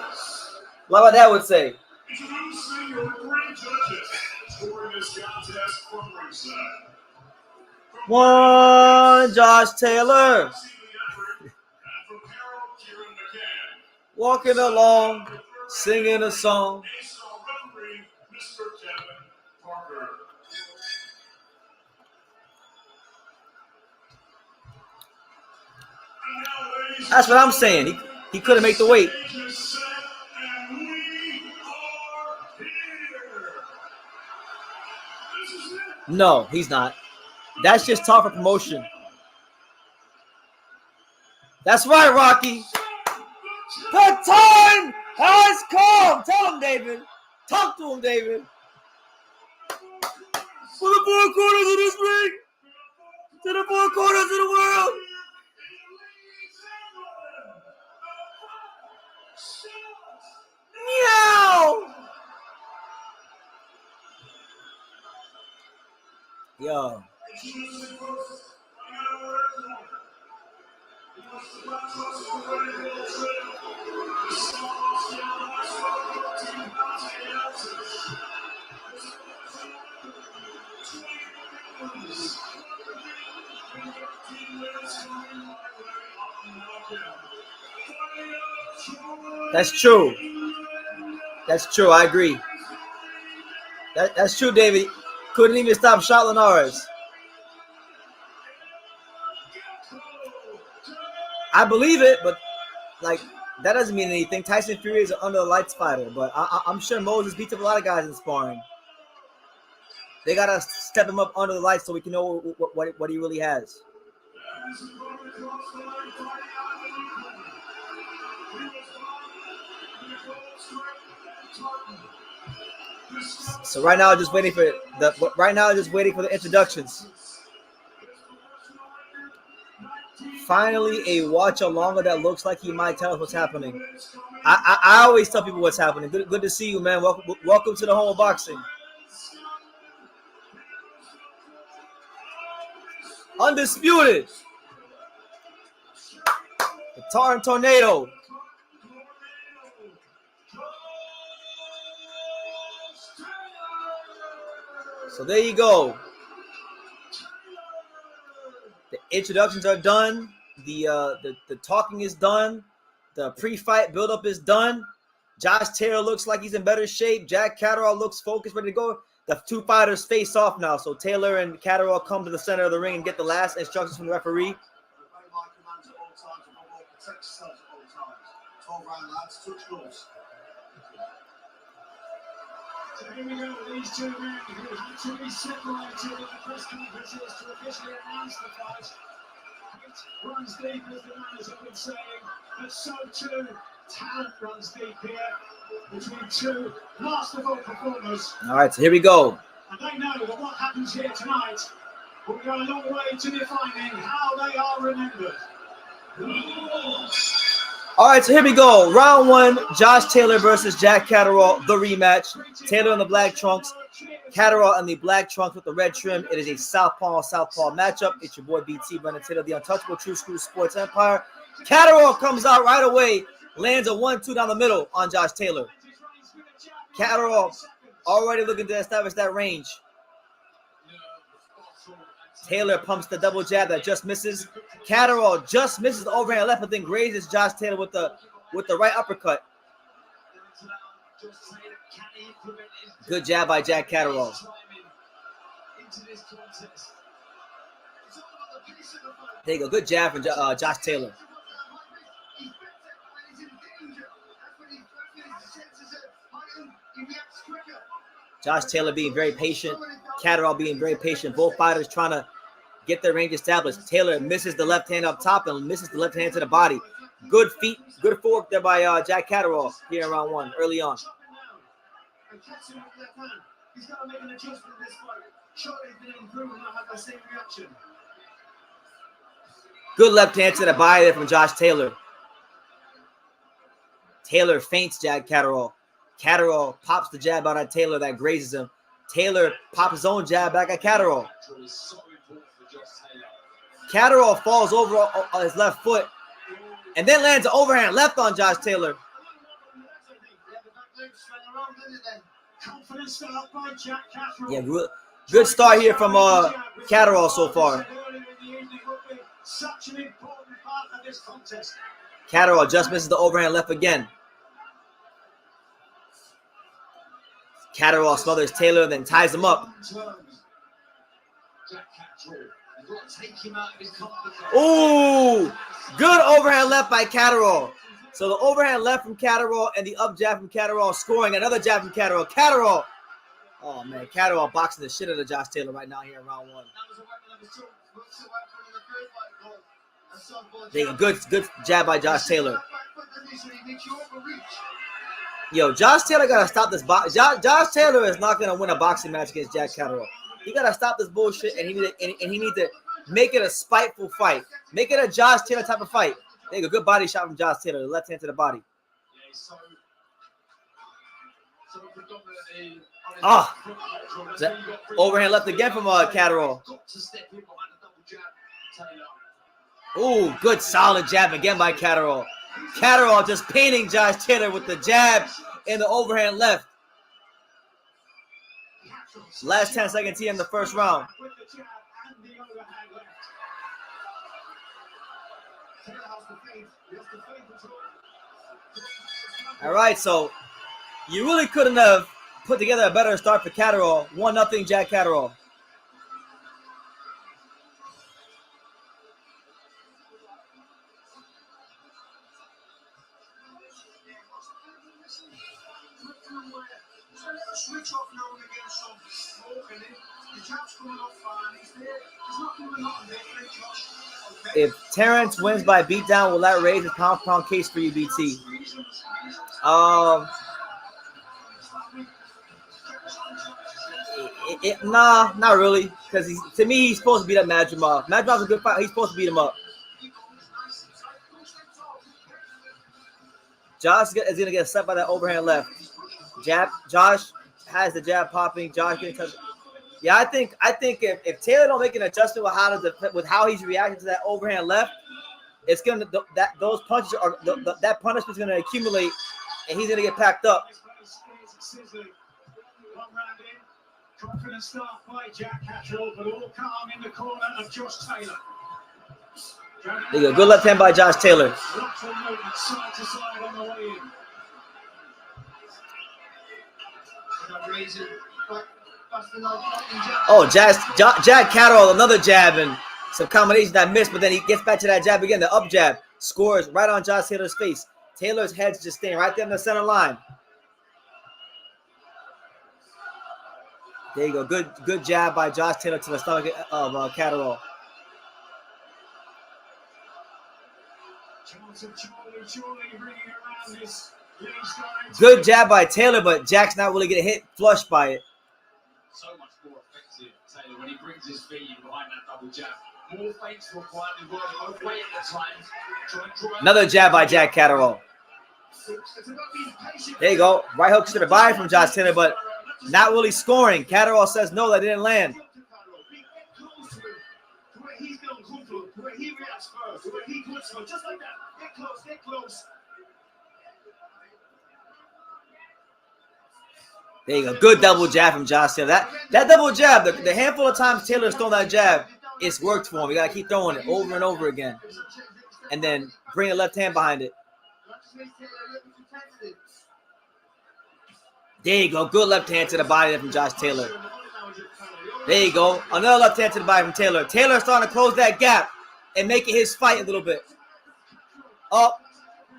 What about that would say? Introducing your three judges scoring this contest from ringside. One, Josh Taylor. Walking along, singing a song. That's what I'm saying. He couldn't make the weight. No, he's not. That's just tough for promotion. That's right, Rocky. The time has come. Tell him, David. Talk to him, David. For the four corners of this ring. To the four corners of the world. Meow. Yo. That's true. That's true. I agree. That's true, David. Couldn't even stop Charlotte Linares. I believe it, but like that doesn't mean anything. Tyson Fury is an under the lights fighter, but I'm sure Moses beats up a lot of guys in sparring. They gotta step him up under the lights so we can know what he really has. So right now, just waiting for the introductions. Finally, a watch-alonga that looks like he might tell us what's happening. I always tell people what's happening. Good to see you, man. Welcome to the home of boxing. Undisputed. The Tar and Tornado. So there you go. The introductions are done. The talking is done. The pre-fight buildup is done. Josh Taylor looks like he's in better shape. Jack Catterall looks focused, ready to go. The two fighters face off now. So Taylor and Catterall come to the center of the ring and get the last instructions from the referee. 12 round lads, touch gloves. So here we go, these two men who had to be separated in the press conferences to officially announce the fight. Hate runs deep, as the man has been saying, but so too talent runs deep here between two masterful performers. All right, so here we go. And they know that what happens here tonight will go a long way to defining how they are remembered. All right, so here we go. Round one, Josh Taylor versus Jack Catterall, the rematch. Taylor in the black trunks, Catterall in the black trunks with the red trim. It is a southpaw matchup. It's your boy BT, Brennan Taylor, the untouchable True School Sports Empire. Catterall comes out right away, lands a 1-2 down the middle on Josh Taylor. Catterall already looking to establish that range. Taylor pumps the double jab that just misses. Catterall just misses the overhand left, but then grazes Josh Taylor with the right uppercut. Good jab by Jack Catterall. There you go. Good jab from Josh Taylor. Josh Taylor being very patient. Catterall being very patient. Both fighters trying to get their range established. Taylor misses the left hand up top and misses the left hand to the body. Good feet, good fork there by Jack Catterall here in round 1, early on. He's got to make an adjustment in this fight. Surely he didn't improve and not have that same reaction. Good left hand to the body there from Josh Taylor. Taylor feints Jack Catterall. Catterall pops the jab out at Taylor that grazes him. Taylor pops his own jab back at Catterall. Catterall falls over on his left foot and then lands an overhand left on Josh Taylor. Yeah, good start here from Catterall so far. Catterall just misses the overhand left again. Catterall smothers Taylor, then ties him up. Ooh, good overhand left by Catterall. So the overhand left from Catterall and the up jab from Catterall scoring another jab from Catterall. Catterall. Oh, man. Catterall boxing the shit out of Josh Taylor right now here in round 1. Good jab by Josh Taylor. Yo, Josh Taylor got to stop this. Josh Taylor is not going to win a boxing match against Jack Catterall. He got to stop this bullshit, and he need to make it a spiteful fight. Make it a Josh Taylor type of fight. There you go. Good body shot from Josh Taylor. The left hand to the body. Overhand left again from Catterall. Ooh, good solid jab again by Catterall. Catterall just painting Josh Taylor with the jab and the overhand left. Last 10 seconds here in the first round. All right, so you really couldn't have put together a better start for Catterall. 1-0 Jack Catterall. If Terrence wins by beatdown, will that raise his pound-for-pound case for you, BT? Nah, not really. Because to me, he's supposed to beat up Madrimov. Madrimov's a good fight. He's supposed to beat him up. Josh is going to get set by that overhand left. Jab. Josh has the jab popping. Josh getting touched. Yeah, I think if Taylor don't make an adjustment with how he's reacting to that overhand left, it's gonna those punches are that punishment's gonna accumulate, and he's gonna get packed up. Confident start by Jack Catterall, but all calm in the corner of Josh Taylor. There you go. Good left hand by Josh Taylor. Lateral movement side to side on the way in. Oh, Jack Catterall, another jab and some combination that missed, but then he gets back to that jab again. The up jab scores right on Josh Taylor's face. Taylor's head's just staying right there in the center line. There you go. Good jab by Josh Taylor to the stomach of Catterall. Good jab by Taylor, but Jack's not really getting hit flush by it. So much more effective, Taylor, when he brings his feet behind that double jab. More feints required in work both ways at times. Another jab by Jack Catterall. There you go. Right hook to the body from Josh Taylor, but not really scoring. Catterall says no, that didn't land. There you go. Good double jab from Josh Taylor. That double jab, the handful of times Taylor's thrown that jab, it's worked for him. You got to keep throwing it over and over again. And then bring a left hand behind it. There you go. Good left hand to the body from Josh Taylor. There you go. Another left hand to the body from Taylor. Taylor's starting to close that gap and make it his fight a little bit. Oh,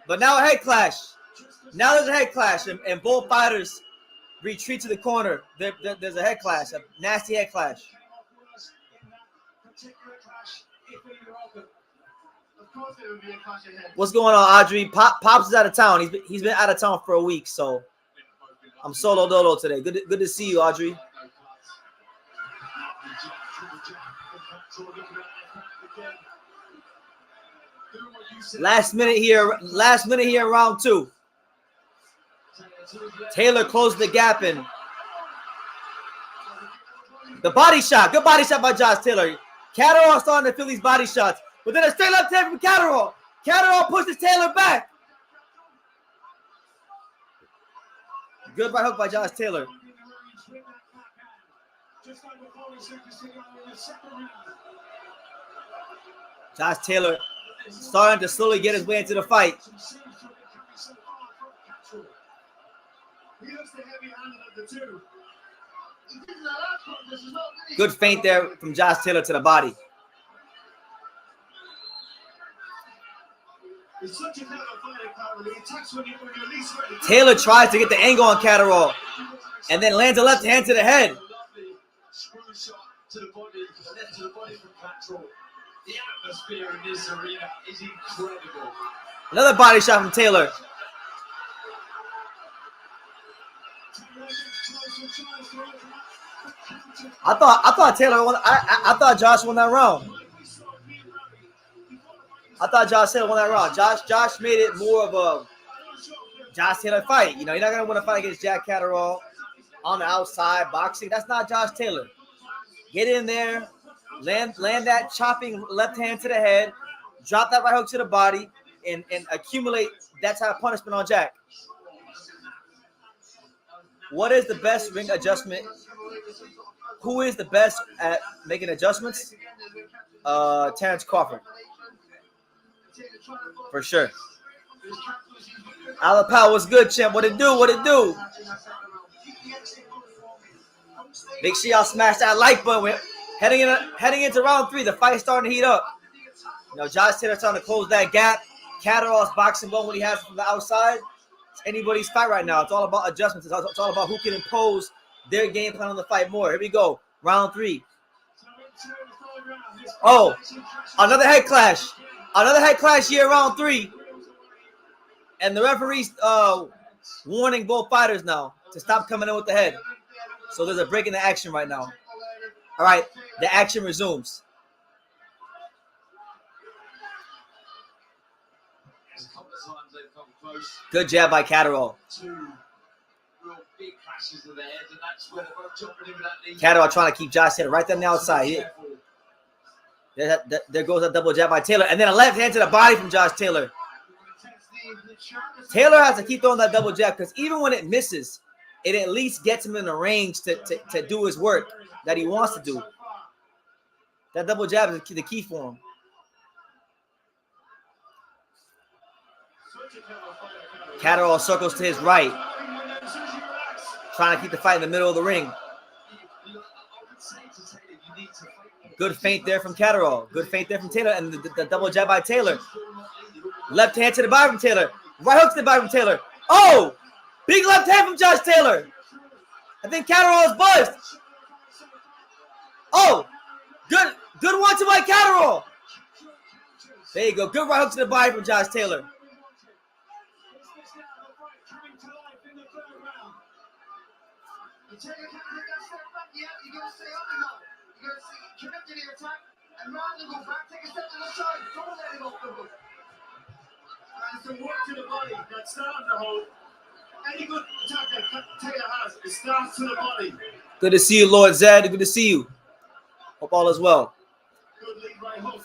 but now a head clash. Now there's a head clash, and both fighters, Retreat to the corner. There's a head clash, a nasty head clash. What's going on, Audrey? Pops is out of town. He's been out of town for a week, so I'm solo dolo today. Good to see you, Audrey. Last minute here in round 2. Taylor closed the gap in. The body shot. Good body shot by Josh Taylor. Catterall starting to feel these body shots. But then a straight left hand from Catterall. Catterall pushes Taylor back. Good right hook by Josh Taylor. Josh Taylor starting to slowly get his way into the fight. Good feint there from Josh Taylor to the body. Taylor tries to get the angle on Catterall and then lands a left hand to the head. The atmosphere in this arena is incredible. Another body shot from Taylor. I thought Taylor won. I thought Josh won that round. I thought Josh Taylor won that round. Josh made it more of a Josh Taylor fight. You know, you're not gonna win a fight against Jack Catterall on the outside boxing. That's not Josh Taylor. Get in there, land that chopping left hand to the head, drop that right hook to the body, and accumulate that type of punishment on Jack. What is the best ring adjustment? Who is the best at making adjustments? Terrence Crawford. For sure. Alapal, what's good, champ? What it do? What it do? Make sure y'all smash that like button. We're heading into round 3. The fight's starting to heat up. You know, Josh Taylor's trying to close that gap. Catterall's boxing ball when he has it from the outside. It's anybody's fight right now. It's all about adjustments. It's all about who can impose their game plan on the fight more. Here we go. Round 3. Oh, another head clash. Another head clash here, round 3. And the referee's warning both fighters now to stop coming in with the head. So there's a break in the action right now. All right, the action resumes. Good jab by Catterall. Catterall trying to keep Josh Taylor right there on the outside. There goes a double jab by Taylor. And then a left hand to the body from Josh Taylor. Taylor has to keep throwing that double jab because even when it misses, it at least gets him in the range to do his work that he wants to do. That double jab is the key for him. Catterall circles to his right, trying to keep the fight in the middle of the ring. Good feint there from Catterall. Good feint there from Taylor. And the double jab by Taylor. Left hand to the body from Taylor. Right hook to the body from Taylor. Oh! Big left hand from Josh Taylor. I think Catterall is buzzed. Oh! Good 1-2 by Catterall. There you go. Good right hook to the body from Josh Taylor. It's the work to the body that starts the whole. Any good attack that Taylor has, it starts to the body. Good to see you, Lord Zed. Good to see you. Hope all is well.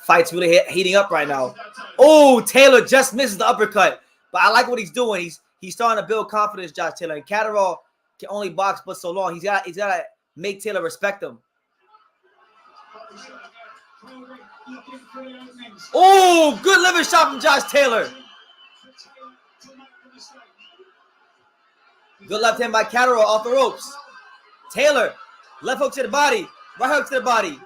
Fight's really heating up right now. Oh, Taylor just misses the uppercut. But I like what he's doing. He's starting to build confidence, Josh Taylor. And Catterall can only box but so long. He's got to make Taylor respect him. Oh, good liver shot from Josh Taylor. Good left hand by Catterall off the ropes. Taylor, left hook to the body. Right hook to the body.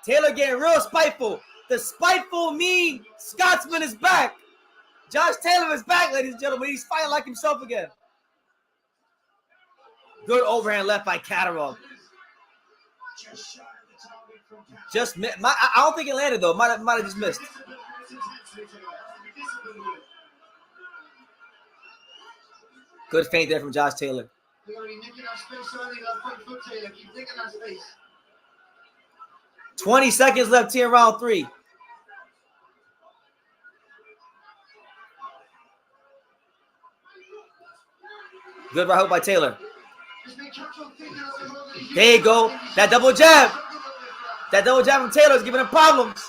Taylor getting real spiteful. The spiteful, mean Scotsman is back. Josh Taylor is back, ladies and gentlemen. He's fighting like himself again. Good overhand left by Catterall. Just I don't think it landed though. Might have just missed. Good feint there from Josh Taylor. 20 seconds left here in round 3. Good right hook by Taylor. There you go. That double jab. That double jab from Taylor is giving him problems.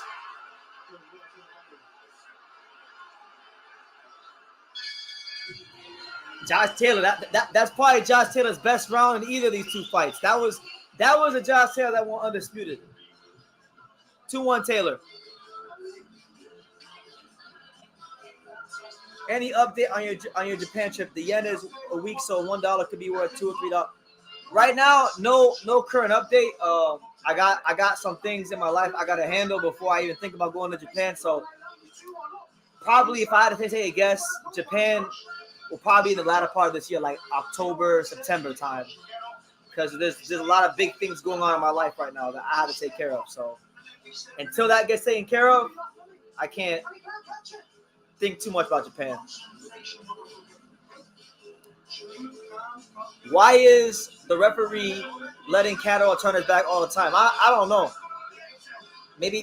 Josh Taylor, that's probably Josh Taylor's best round in either of these two fights. That was a Josh Taylor that won undisputed. 2-1 Taylor. Any update on your Japan trip? The yen is a week, so $1 could be worth $2 or $3. Right now, no current update. I got some things in my life I gotta handle before I even think about going to Japan. So probably, if I had to take a guess, Japan will probably be in the latter part of this year, like October, September time, because there's a lot of big things going on in my life right now that I have to take care of. So until that gets taken care of, I can't think too much about Japan. Why is the referee letting Catterall turn his back all the time? I don't know. Maybe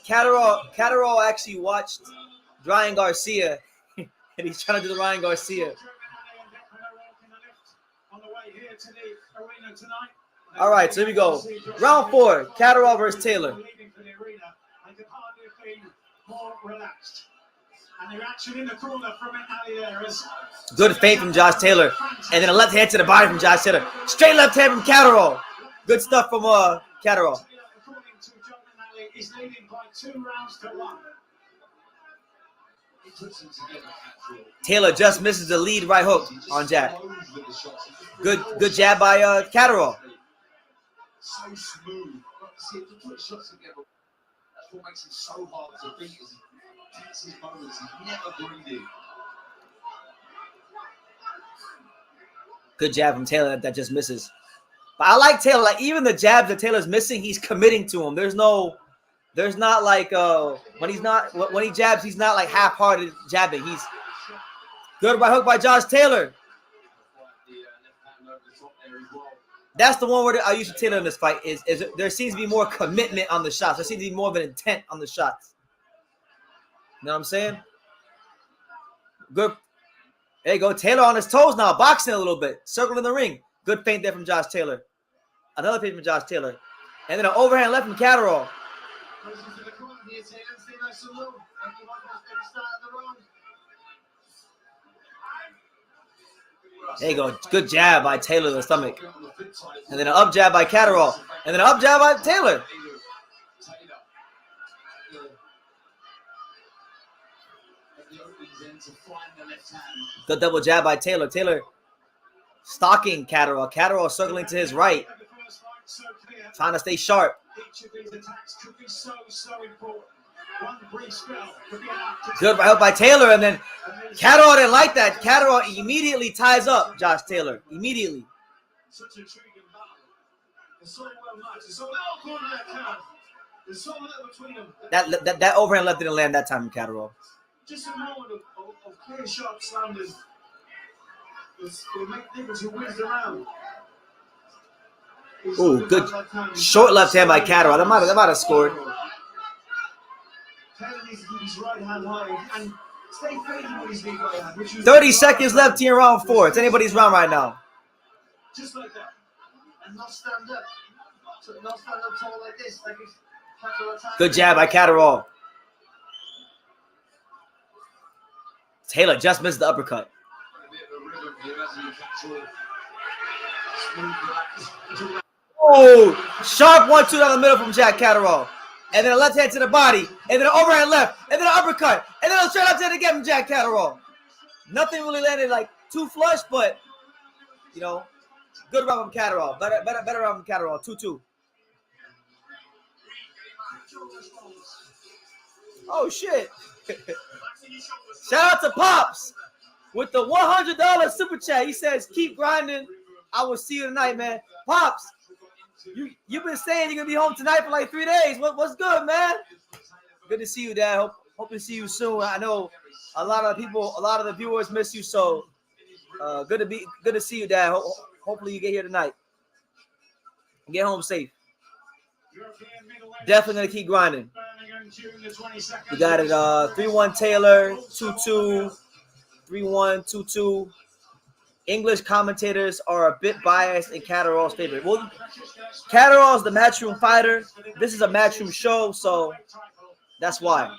Catterall actually watched Ryan Garcia and he's trying to do the Ryan Garcia. All right, so here we go. Round 4, Catterall versus Taylor. Good feint from Josh Taylor. And then a left hand to the body from Josh Taylor. Straight left hand from Catterall. Good stuff from Catterall. Taylor just misses the lead right hook on Jack. Good jab by Catterall. So smooth. See, to put shots together, that's what makes him so hard to beat. He takes his moments. He's never greedy. Good jab from Taylor that just misses. But I like Taylor. Like, even the jabs that Taylor's missing, he's committing to them. There's not like when he jabs, he's not like half-hearted jabbing. He's good right hook by Josh Taylor. That's the one where I used to Taylor in this fight is there seems to be more commitment on the shots. There seems to be more of an intent on the shots. You know what I'm saying? Good. There you go. Taylor on his toes now, boxing a little bit, circling the ring. Good feint there from Josh Taylor. Another feint from Josh Taylor. And then an overhand left from Catterall. There you go. Good jab by Taylor in the stomach. And then an up jab by Catterall. And then an up jab by Taylor. Good double jab by Taylor. Taylor stalking Catterall. Catterall circling to his right. Trying to stay sharp. Good right hook by Taylor, and then Catterall didn't like that. Catterall immediately ties up Josh Taylor. Immediately. That overhand left didn't land that time from Catterall. Just a moment of clear sharp slanders will make the difference who wins the round. Oh, good short left hand by Catterall. That might have scored. Taylor needs to keep his right hand high and stay faithful with his lead right hand. 30 seconds left here in round 4. It's anybody's round right now. Just like that. And not stand up. So not stand up tall like this. Like good jab by Catterall. Taylor just missed the uppercut. Oh, sharp 1-2 down the middle from Jack Catterall. And then a left hand to the body. And then an overhand left. And then an uppercut. And then a straight left hand again from Jack Catterall. Nothing really landed like too flush, but, you know, good round from Catterall. Better round from Catterall. 2-2. Oh, shit. Shout out to Pops with the $100 super chat. He says, keep grinding. I will see you tonight, man. Pops, you've been saying you're gonna be home tonight for like 3 days. What's good, man? Good to see you, Dad. Hope to see you soon. I know a lot of the viewers miss you, so good to see you, Dad. Hopefully you get here tonight. Get home safe. Definitely gonna keep grinding. We got it 3-1 Taylor, 2-2, 3-1, 2-2. English commentators are a bit biased in Catterall's favor. Well, Catterall's the matchroom fighter. This is a matchroom show, so that's why.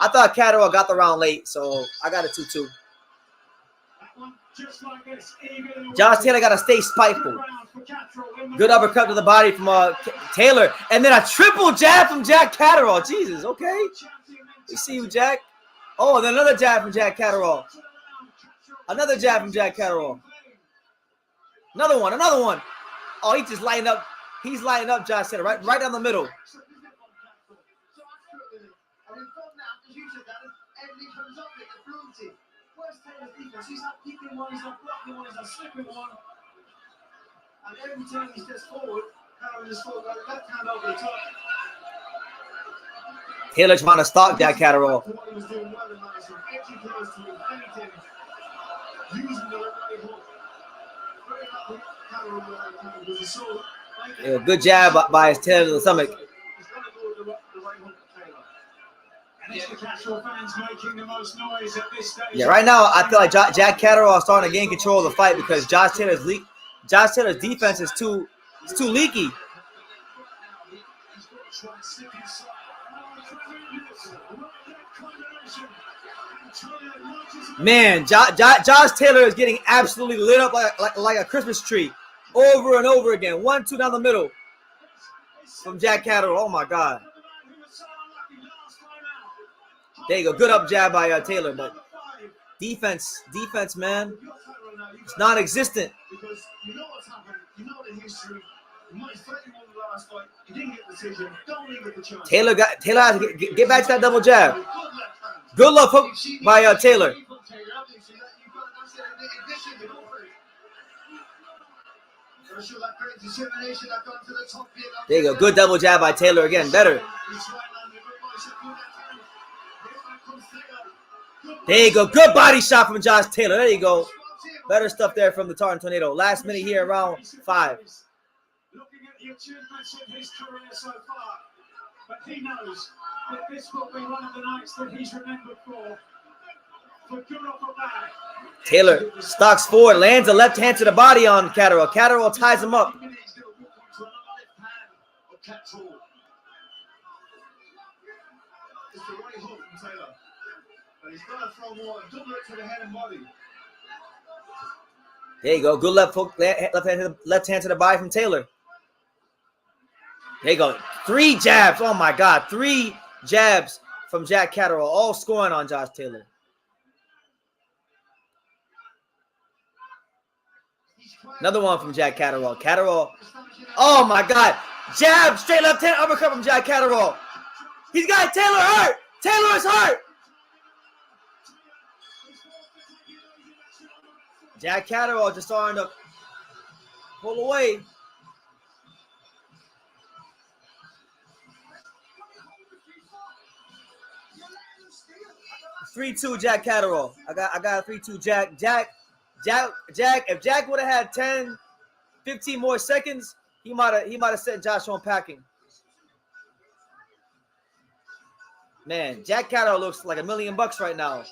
I thought Catterall got the round late, so I got a 2-2. Josh Taylor got to stay spiteful. Good uppercut to the body from Taylor. And then a triple jab from Jack Catterall. Jesus, okay. We see you, Jack. Oh, and then another jab from Jack Catterall. Another jab from Jack Catterall. Another one. Oh, he just lighting up. He's lighting up Josh Taylor right down the middle. He's not kicking one, he's not blocking one, he's not slipping one. And every time he steps forward, Catterall just throws that left hand over the top. Taylor trying to stop Jack Catterall. What he was doing well in that, so edgy close to him, anything, using the right hook. Very happy Catterall with that hand, because he saw Yeah, good jab by his tail to the stomach. he's got to go with the right hook, Taylor. And it's the Catterall fans making the most noise at this stage. Yeah, right now I feel like Jack Catterall is starting to gain control of the fight because Josh Taylor's defense is too leaky. Man, Josh Taylor is getting absolutely lit up like a Christmas tree over and over again. 1-2 down the middle from Jack Catterall. Oh my God. There you go. Good up jab by Taylor, but defense, man. It's non-existent. Because you know what's happened, you know the history. You might threaten him the last fight. He didn't get the decision. Don't leave it the chance. Taylor has to get back to that double jab. Good left hook by Taylor. There you go. Good double jab by Taylor again. Better. There you go. Good body shot from Josh Taylor. There you go. Better stuff there from the Tartan Tornado. Last minute here, round 5. Looking at the achievements of his career so far, but he knows that this will be one of the nights that he's remembered for good or for bad. Taylor stalks forward, lands a left hand to the body on Catterall. Catterall ties him up. It's the right hook from Taylor. But he's got to throw more and double it to the head and body. There you go. Good left hook, left hand to the body from Taylor. There you go. 3 jabs. Oh my God. 3 jabs from Jack Catterall, all scoring on Josh Taylor. Another one from Jack Catterall. Catterall. Oh my God. Jab, straight left hand, uppercut from Jack Catterall. He's got Taylor hurt. Taylor is hurt. Jack Catterall just starting to pull away. (3-2) Jack Catterall. I got a 3-2 Jack. Jack. If Jack would have had 10, 15 more seconds, he might have sent Josh on packing. Man, Jack Catterall looks like $1 million right now.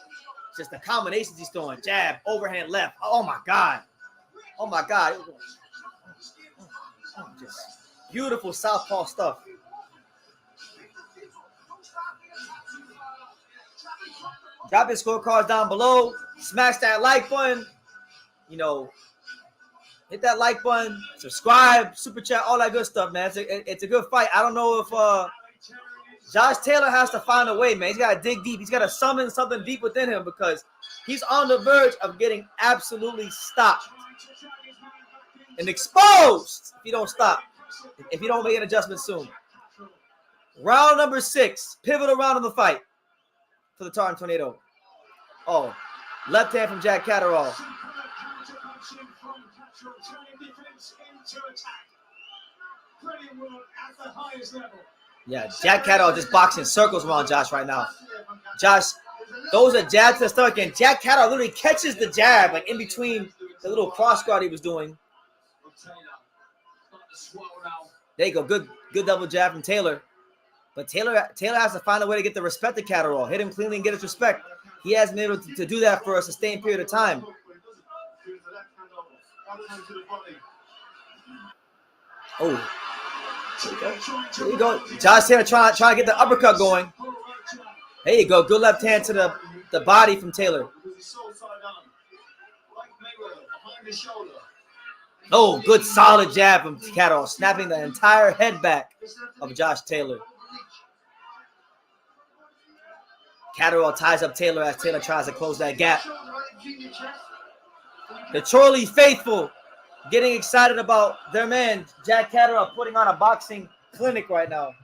Just the combinations he's throwing. Jab, overhand left. Oh my God. Oh my God. Just beautiful southpaw stuff. Drop your scorecards down below. Smash that like button. You know, hit that like button. Subscribe, super chat, all that good stuff, man. It's a good fight. I don't know if Josh Taylor has to find a way, man. He's got to dig deep. He's got to summon something deep within him because he's on the verge of getting absolutely stopped and exposed if you don't stop, if you don't make an adjustment soon. Round number 6, pivotal round of the fight for the Tartan Tornado. Oh, left hand from Jack Catterall. Action from Catterall, turning defense into attack. Brilliant work at the highest level. Yeah, Jack Catterall just boxing circles around Josh right now. Josh, those are jabs to the stomach, and Jack Catterall literally catches the jab like in between the little cross guard he was doing. There you go, good double jab from Taylor. But Taylor has to find a way to get the respect of Catterall. Hit him cleanly and get his respect. He hasn't been able to do that for a sustained period of time. Oh. There you go. Josh Taylor trying to get the uppercut going. There you go. Good left hand to the body from Taylor. Oh, good solid jab from Catterall, snapping the entire head back of Josh Taylor. Catterall ties up Taylor as Taylor tries to close that gap. The Chorley faithful getting excited about their man, Jack Catterall, putting on a boxing clinic right now.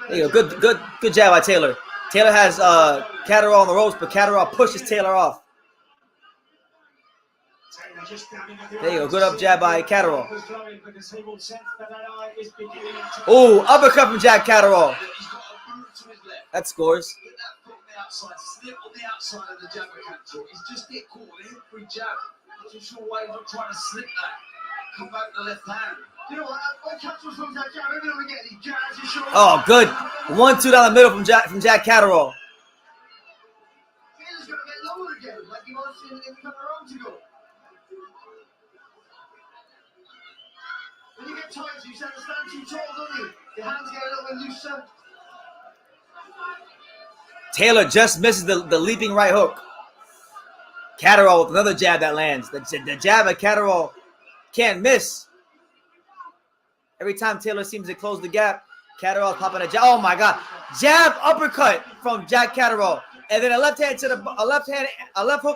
There you go. Good jab by Taylor. Taylor has Catterall on the ropes, but Catterall pushes Taylor off. There you go. Good up jab by Catterall. Oh, uppercut from Jack Catterall. That scores. Slip on the outside of the jab of Catterall. He's just get caught with every jab. I'm not sure why he's not trying to slip that. Come back to the left hand. You know what? When Catterall comes that jab, every time we get these jabs, you show. Oh, good. 1-2 down the middle from Jack Catterall. Taylor's gonna get lower again, like he was in a couple of rounds ago. When you get tired, you stand too tall, don't you? Your hands get a little bit looser. Taylor just misses the leaping right hook. Catterall with another jab that lands. The jab at Catterall can't miss. Every time Taylor seems to close the gap, Catterall popping a jab. Oh my God! Jab uppercut from Jack Catterall, and then a left hook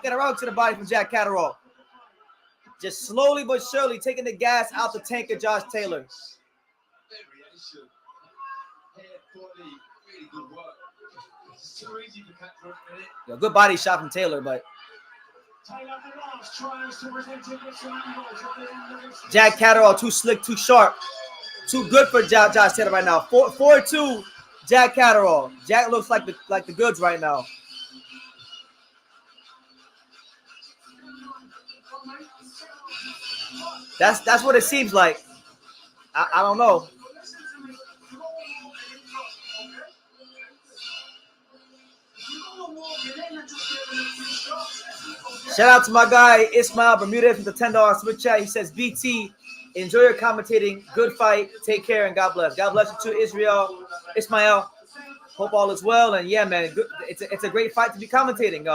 and a right hook to the body from Jack Catterall. Just slowly but surely taking the gas out the tank of Josh Taylor. Yo, good body shot from Taylor, but Jack Catterall too slick, too sharp, too good for Josh Taylor right now. 4-2, Jack Catterall. Jack looks like the goods right now. That's what it seems like. I don't know. Shout out to my guy Ismail Bermudez with the $10 super chat. He says, BT, enjoy your commentating. Good fight. Take care and God bless. God bless you too, Israel. Ismail. Hope all is well. And yeah, man, good. It's a great fight to be commentating.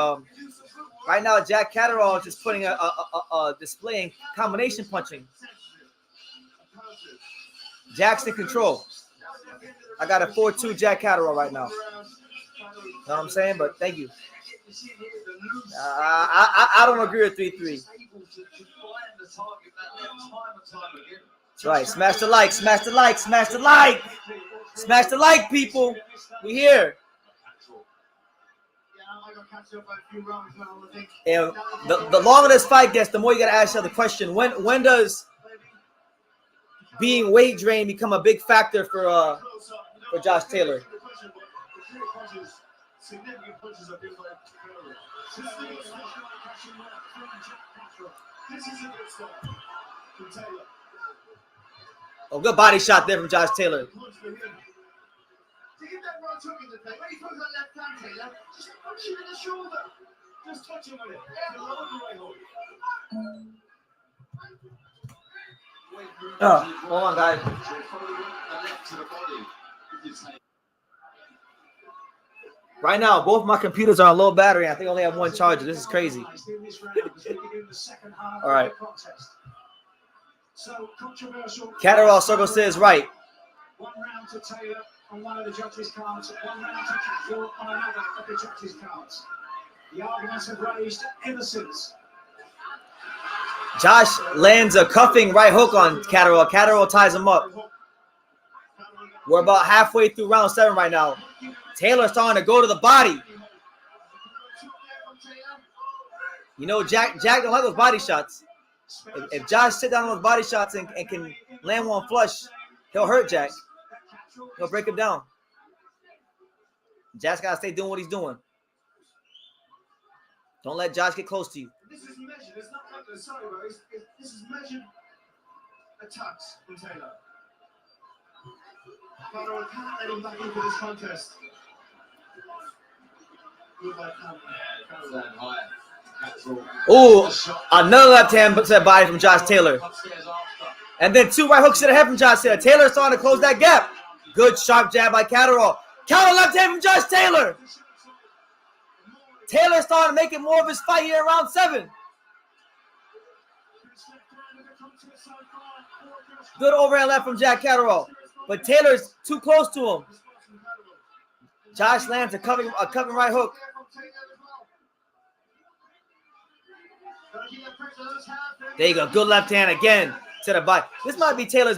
Right now, Jack Catterall is just putting displaying combination punching. Jack's in control. I got a 4-2 Jack Catterall right now. Know what I'm saying? But thank you. I don't agree with 3-3. That's right. Smash the like. Smash the like. Smash the like. Smash the like, people. We here. And the longer this fight gets, the more you got to ask yourself the question: When does being weight drained become a big factor for Josh Taylor? Oh, good body shot there from Josh Taylor. Oh, hold on, guys. Right now, both my computers are on low battery. I think I only have one charger. This is crazy. All right. Catterall Circle says right. 1 round to Taylor on one of the judges' cards, 1 round to Catterall on another of the judges' cards. The arguments have raised ever since. Josh lands a cuffing right hook on Catterall. Catterall ties him up. We're about halfway through round 7 right now. Taylor's starting to go to the body. You know, Jack don't like those body shots. If Josh sit down on those body shots and can land one flush, he'll hurt Jack. He'll break him down. Jack's got to stay doing what he's doing. Don't let Josh get close to you. This is measured. It's not like the sorry, bro. This is measured attacks from Taylor. Catterall can't let him back into this contest. Good by Catterall. Oh, another left hand to the body from Josh Taylor. And then 2 right hooks to the head from Josh Taylor. Taylor's starting to close that gap. Good sharp jab by Catterall. Counter left hand from Josh Taylor. Taylor's starting to make it more of his fight here in round 7. Good overhand left from Jack Catterall. But Taylor's too close to him. Josh lands a covering right hook. There you go. Good left hand again to the body. This might be Taylor's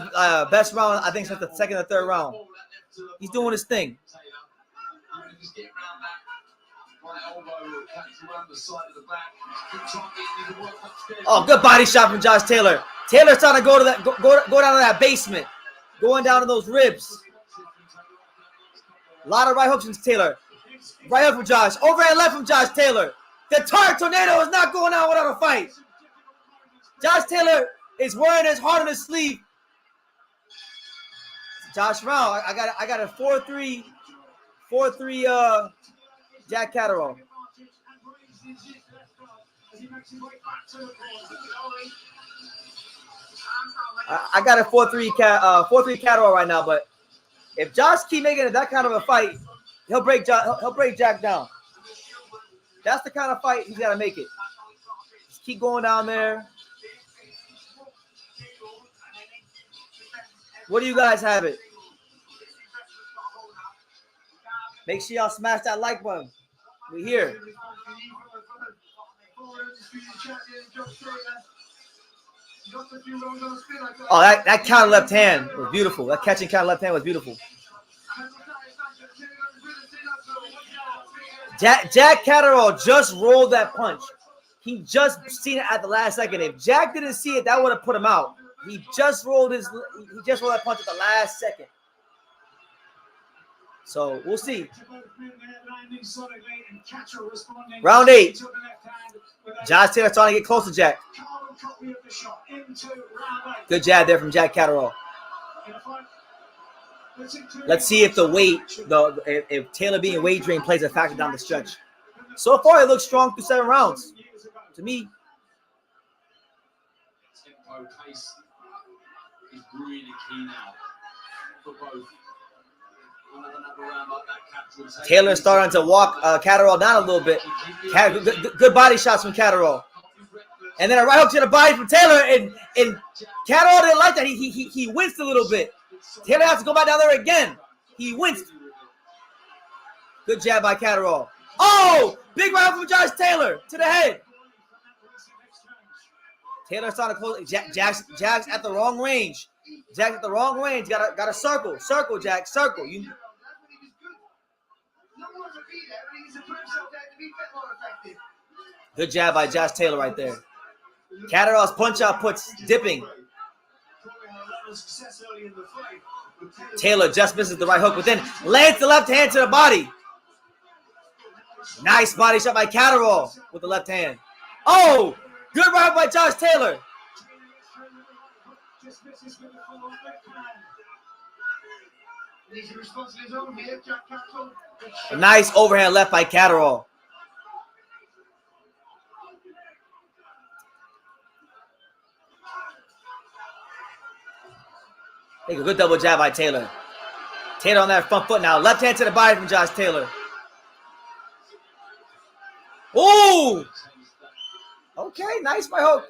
best round, I think, since the 2nd or 3rd round. He's doing his thing. Oh, good body shot from Josh Taylor. Taylor's trying to go down to that basement, going down to those ribs. A lot of right hooks from Taylor. Right hook from Josh. Overhand left from Josh Taylor. The Target Tornado is not going out without a fight. Josh Taylor is wearing his heart on his sleeve. Josh round. I got a 4-3 Jack Catterall. I got a 4-3 Catterall right now, but if Josh keep making it that kind of a fight, he'll break Jack down. That's the kind of fight he's got to make it. Just keep going down there. What do you guys have it? Make sure y'all smash that like button. We're here. Oh, that counter left hand was beautiful. That catching counter left hand was beautiful. Jack Catterall just rolled that punch. He just seen it at the last second. If Jack didn't see it, that would have put him out. He just rolled that punch at the last second. So we'll see. Round 8. Josh Taylor trying to get close to Jack. Good jab there from Jack Catterall. Let's see if the weight, if Taylor being weight drained plays a factor down the stretch. So far, it looks strong through 7 rounds. To me. Tempo, pace is really key now for both. Taylor starting to walk Catterall down a little bit. Good body shots from Catterall. And then a right hook to the body from Taylor. And Catterall didn't like that. He winced a little bit. Taylor has to go back down there again. He winced. Good jab by Catterall. Oh! Big right hook from Josh Taylor to the head. Taylor's trying to close. Jack's at the wrong range. Jack's at the wrong range. Got a circle. Circle, Jack. Circle. Good jab by Josh Taylor right there. Catterall's punch out puts dipping. Taylor just misses the right hook, but then lands the left hand to the body. Nice body shot by Catterall with the left hand. Oh! Good right hook by Josh Taylor. A nice overhand left by Catterall. Take a good double jab by Taylor. Taylor on that front foot now. Left hand to the body from Josh Taylor. Ooh! Okay, nice right hook.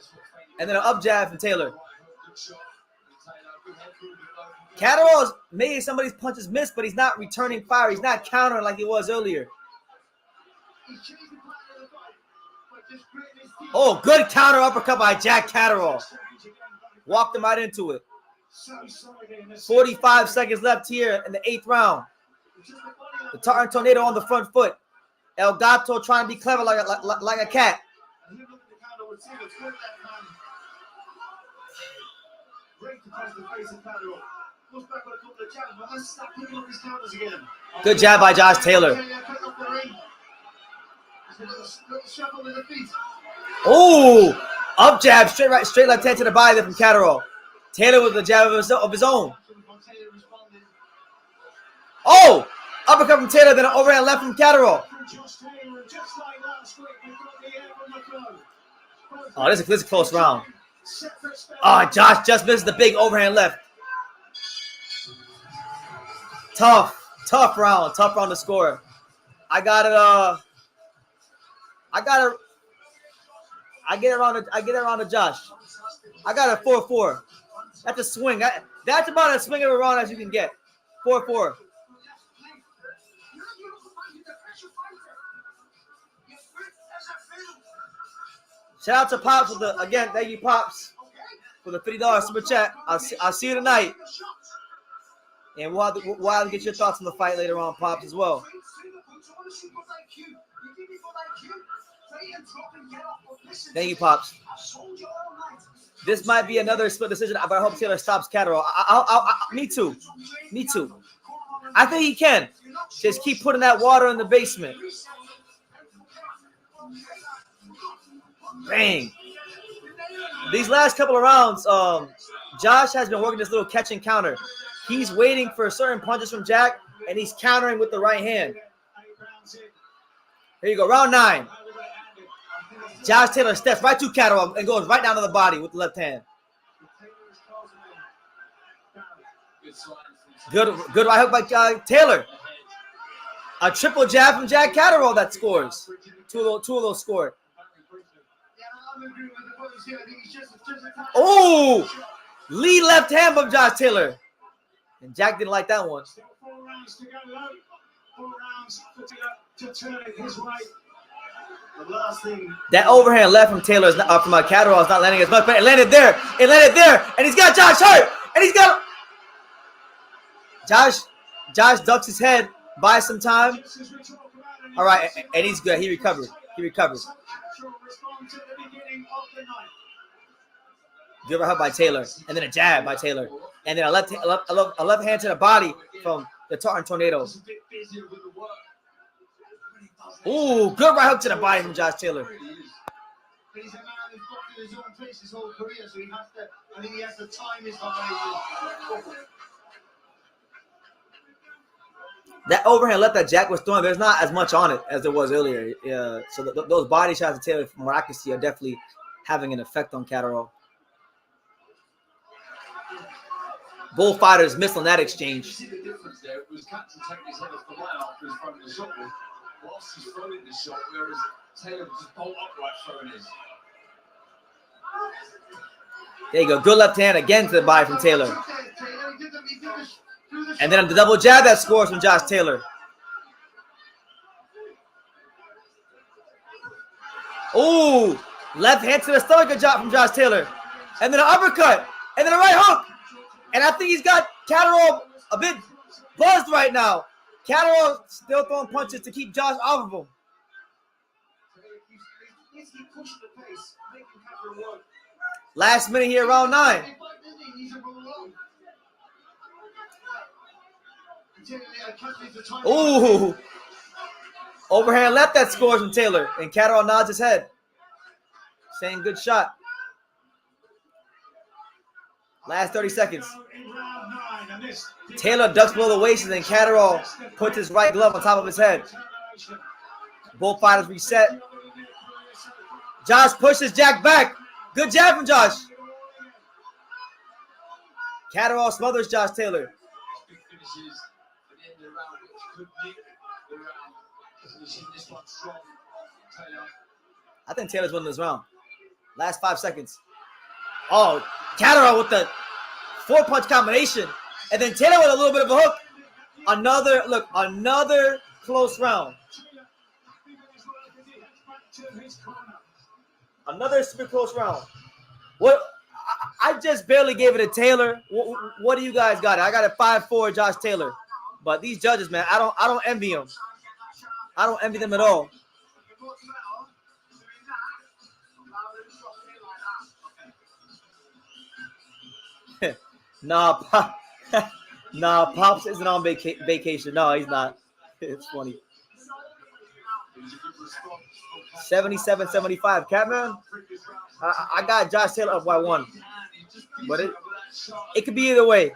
And then an up jab from Taylor. Catterall's made some of these punches miss, but he's not returning fire. He's not countering like he was earlier. Oh, good counter uppercut by Jack Catterall. Walked him right into it. So solid in the 45 seconds left here in the 8th round. The Tartan Tornado on the front foot. El Gato trying to be clever like a cat. And you look at the counter, would see it's good that man. Great across the face of Catterall. Goes back with a couple of jabs, but let's start picking up his counters again. Good jab by Josh Taylor. Cutting off the ring. There's a little shuffle with the feet. Oh, up jab, straight left hand to the body there from Catterall. Taylor with the jab of his own. Oh, uppercut from Taylor, then an overhand left from Catterall. Oh, this is a close round. Oh, Josh just missed the big overhand left. Tough round to score. I get it around to Josh. I got a 4-4. That's a swing. That's about as swing of a round as you can get. 4-4. Shout out to Pops again. Thank you, Pops, for the $50 super chat. I'll see you tonight, and we'll have to get your thoughts on the fight later on, Pops, as well. Thank you, Pops. This might be another split decision, but I hope Taylor stops Catterall. Me too. I think he can. Just keep putting that water in the basement. Dang. These last couple of rounds, Josh has been working this little catch and counter. He's waiting for certain punches from Jack, and he's countering with the right hand. Here you go, round 9. Josh Taylor steps right to Catterall and goes right down to the body with the left hand. Good right hook by Taylor. A triple jab from Jack Catterall that scores. Two of those scored. Oh, lead left hand from Josh Taylor. And Jack didn't like that one. 4 rounds to go. 4 rounds for Taylor to turn it his way. The last thing. That overhand left from Taylor from Catterall is not landing as much, but it landed there. And he's got Josh hurt. And he's got Josh ducks his head, buys some time. All right, and he's good. He recovered. Good right hook by Taylor, and then a jab by Taylor, and then a left hand to the body from the Tartan Tornado. Ooh, good right hook to the body from Josh Taylor. He's a man who's got to his own pace his whole career, so I think he has to time his behavior. That overhand left that Jack was throwing, there's not as much on it as there was earlier. So those body shots of Taylor, from what I can see, are definitely having an effect on Catterall. Bullfighters missed on that exchange. You see the difference there? It was Catterall taking his head off the line after his throwing the shot with, whilst he's throwing the shot, whereas Taylor just bolt upright throwing his. There you go. Good left hand again to the body from Taylor. And then the double jab that scores from Josh Taylor. Ooh, left hand to the stomach, good job from Josh Taylor. And then an uppercut. And then a right hook. And I think he's got Catterall a bit buzzed right now. Catterall still throwing punches to keep Josh off of him. Last minute here, round 9. Ooh. Overhand left that scores from Taylor. And Catterall nods his head, saying good shot. Last 30 seconds. Taylor ducks below the waist, and then Catterall puts his right glove on top of his head. Both fighters reset. Josh pushes Jack back. Good jab from Josh. Catterall smothers Josh Taylor. I think Taylor's winning this round. Last 5 seconds. Oh, Catterall with the 4-punch combination. And then Taylor with a little bit of a hook. Another close round. Another super close round. What I just barely gave it to Taylor. What do you guys got? I got a 5-4 Josh Taylor. But these judges, man, I don't envy them. I don't envy them at all. Nah, Pops isn't on vacation. No, he's not. It's funny. 77-75. Catman, I got Josh Taylor up by 1. But it could be either way.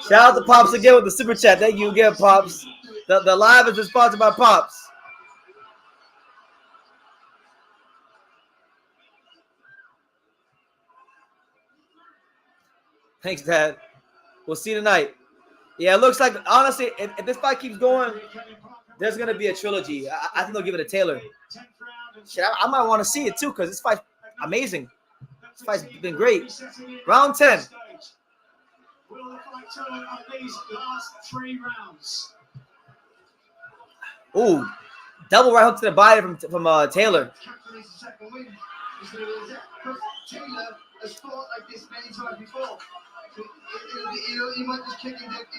Shout out to Pops again with the super chat. Thank you again, Pops. The live is sponsored by Pops. Thanks, Dad. We'll see you tonight. Yeah, it looks like, honestly, if this fight keeps going, there's going to be a trilogy. I think they'll give it to Taylor. Shit, I might want to see it, too, because this fight's amazing. This fight's been great. Round 10. Ooh, double right hook to the body from Taylor.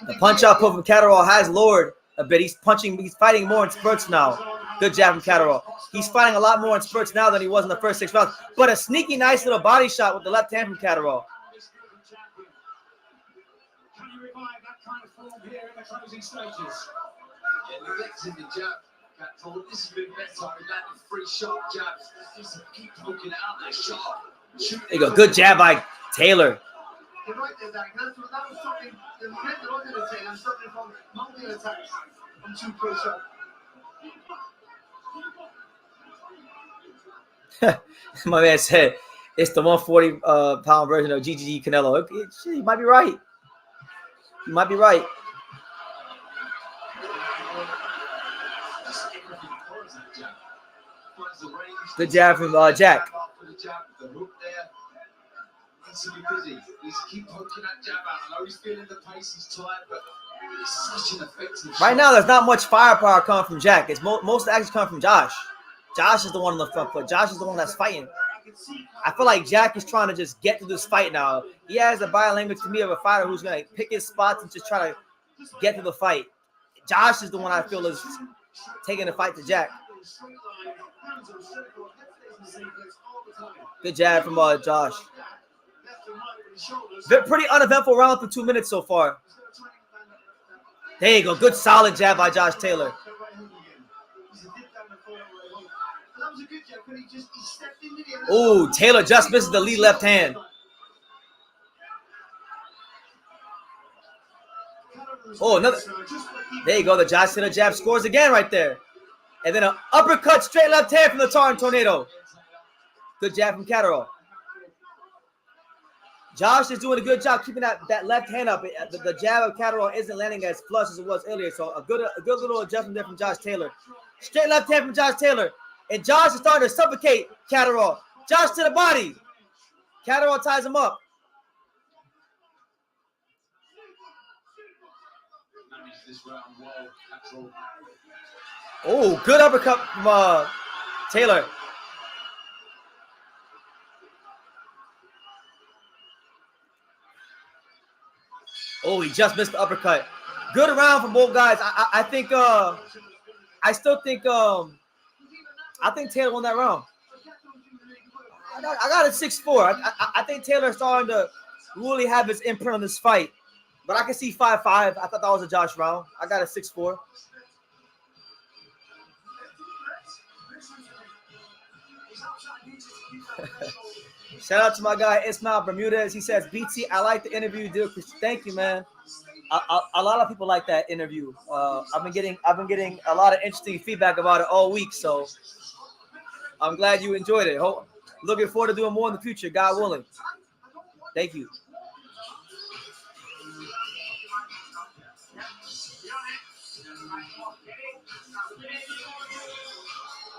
The punch out put from Catterall has lowered a bit. He's fighting more in spurts now. Good jab from Catterall. He's fighting a lot more in spurts now than he was in the first 6 rounds. But a sneaky, nice little body shot with the left hand from Catterall. Can you revive that kind of form here in the closing stages? Yeah, neglecting the jab. Catterall, this has been better. He landed 3 sharp jabs. Just keep poking out there sharp. There you go. Good jab by Taylor. You're right there, Dak. That was something. The moment that I was going to say, I'm suffering from mounting attacks. I'm too close up. My man said it's the 140 pound version of GGG Canelo. You might be right. You might be right. Good jab from Jack. Needs to be busy. Needs to keep poking that jab out. I know he's feeling the pace, he's tired, but it's such an effective right now, there's not much firepower coming from Jack. It's most of the action coming from Josh. Josh is the one on the front foot. Josh is the one that's fighting. I feel like Jack is trying to just get to this fight now. He has the body language to me of a fighter who's going to pick his spots and just try to get to the fight. Josh is the one I feel is taking the fight to Jack. Good jab from Josh. Pretty uneventful round for 2 minutes so far. There you go. Good solid jab by Josh Taylor. Oh, Taylor just misses the lead left hand. Oh, another. There you go. The Josh Taylor jab scores again right there. And then an uppercut straight left hand from the Taran Tornado. Good jab from Catterall. Josh is doing a good job keeping that left hand up. The jab of Catterall isn't landing as flush as it was earlier. So a good little adjustment there from Josh Taylor. Straight left hand from Josh Taylor. And Josh is starting to suffocate Catterall. Josh to the body. Catterall ties him up. Oh, good uppercut from Taylor. Oh, he just missed the uppercut. Good round from both guys. I think I think Taylor won that round. I got a 6-4. I think Taylor's starting to really have his imprint on this fight. But I can see 5-5. I thought that was a Josh round. I got a 6-4. Shout out to my guy Ismail Bermudez. He says, BT, I like the interview you did. Thank you, man. A lot of people like that interview. I've been getting a lot of interesting feedback about it all week, so I'm glad you enjoyed it. Looking forward to doing more in the future, God willing. Thank you.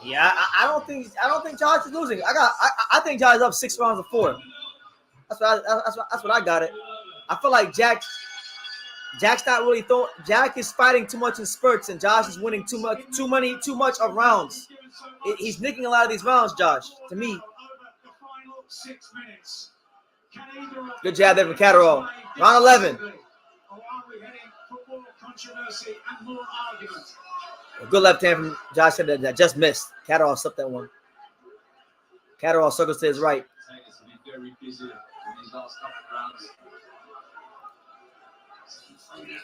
Yeah, I don't think Josh is losing. I think Josh is up 6 rounds to 4. That's what I got it. I feel like Jack Jack's not really throwing. Jack is fighting too much in spurts, and Josh is winning too much of rounds. He's nicking a lot of these rounds, Josh. To me, good jab there from Catterall. Round 11. A good left hand from Josh that just missed. Catterall slipped that one. Catterall circles to his right.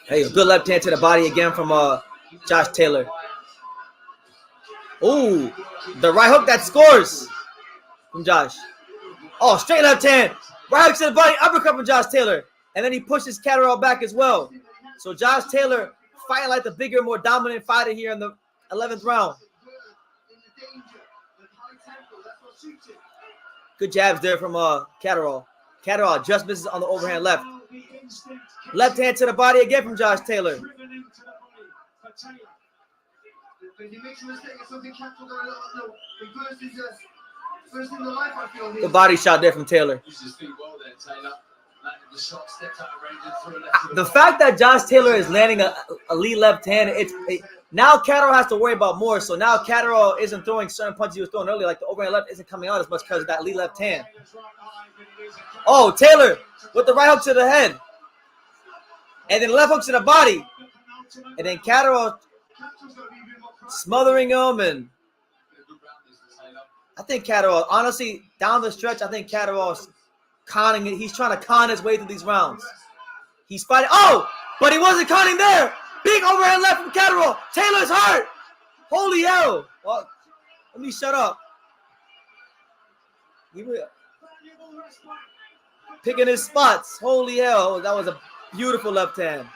Hey, a good left hand to the body again from Josh Taylor. Ooh, the right hook that scores from Josh. Oh, straight left hand. Right hook to the body, uppercut from Josh Taylor. And then he pushes Catterall back as well. So Josh Taylor fighting like the bigger, more dominant fighter here in the 11th round. Good jabs there from Catterall. Catterall just misses on the overhand left. Left hand to the body again from Josh Taylor. The body shot there from Taylor. The fact that Josh Taylor is landing a lead left hand, now Catterall has to worry about more. So now Catterall isn't throwing certain punches he was throwing earlier. Like the overhand left isn't coming out as much because of that lead left hand. Oh, Taylor with the right hook to the head. And then left hook to the body. And then Catterall smothering him. And I think Catterall, honestly, down the stretch, I think Catterall's conning it. He's trying to con his way through these rounds. He's fighting. Oh, but he wasn't conning there. Big overhand left from Catterall. Taylor's hurt. Holy hell. Well, let me shut up. Picking his spots. Holy hell. That was a beautiful left hand.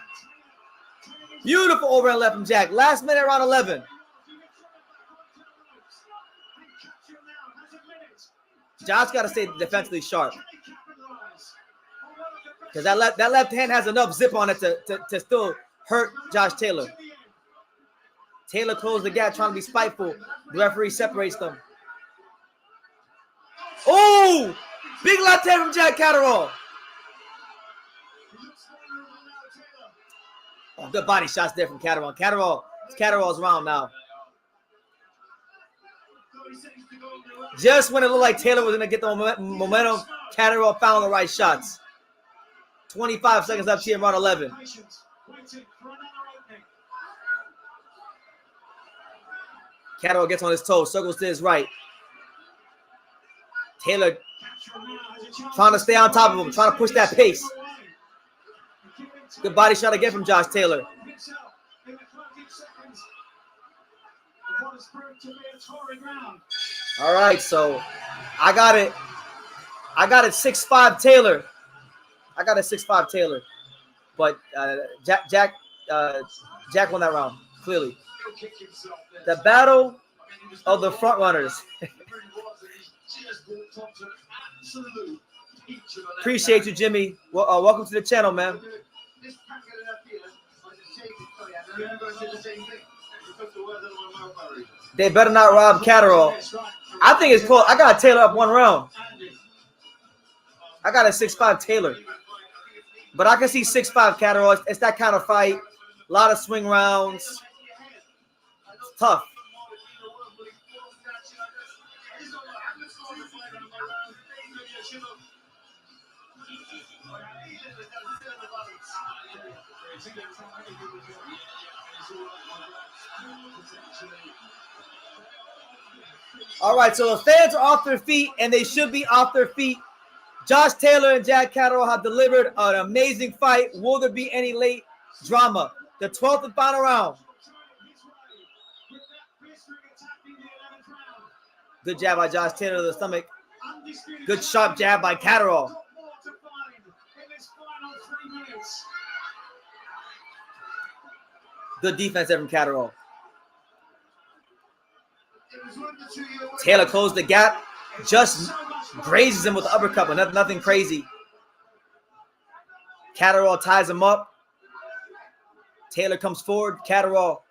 Beautiful overhand left from Jack. Last minute, round 11. Josh got to stay defensively sharp. Because that left hand has enough zip on it to still hurt Josh Taylor. Taylor closed the gap trying to be spiteful. The referee separates them. Oh! Big left hand from Jack Catterall. Oh, good body shots there from Catterall. It's Catterall's round now. Just when it looked like Taylor was going to get the momentum, Catterall found the right shots. 25 seconds left here in round 11. Catterall gets on his toes, circles to his right. Taylor trying to stay on top of him, trying to push that pace. Good body shot again from Josh Taylor. All right, so I got it 6'5" Taylor. I got a 6'5" Taylor. But Jack won that round, clearly. The battle of the front runners. Appreciate you, Jimmy. Well, welcome to the channel, man. They better not rob Catterall. I think it's close. I got Taylor up one round. I got a 6'5" Taylor. But I can see 6'5" Catterall. It's that kind of fight. A lot of swing rounds. It's tough. All right, so the fans are off their feet, and they should be off their feet. Josh Taylor and Jack Catterall have delivered an amazing fight. Will there be any late drama? The 12th and final round. Good jab by Josh Taylor to the stomach. Good sharp jab by Catterall. Good defense there from Catterall. Taylor closed the gap. Just grazes him with the uppercut, but nothing crazy. Catterall ties him up. Taylor comes forward. Catterall.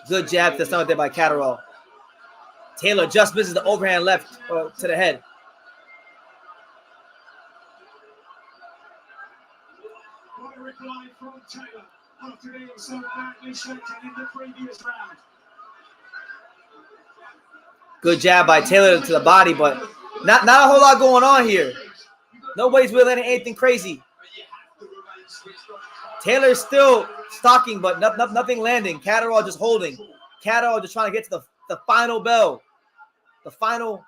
Good jab to the stomach there by Catterall. Taylor just misses the overhand left to the head. so badly selected in the previous round. Good jab by Taylor to the body, but not a whole lot going on here. Nobody's really letting anything crazy. Taylor's still stalking, but nothing landing. Catterall just holding. Catterall just trying to get to the final bell. The final.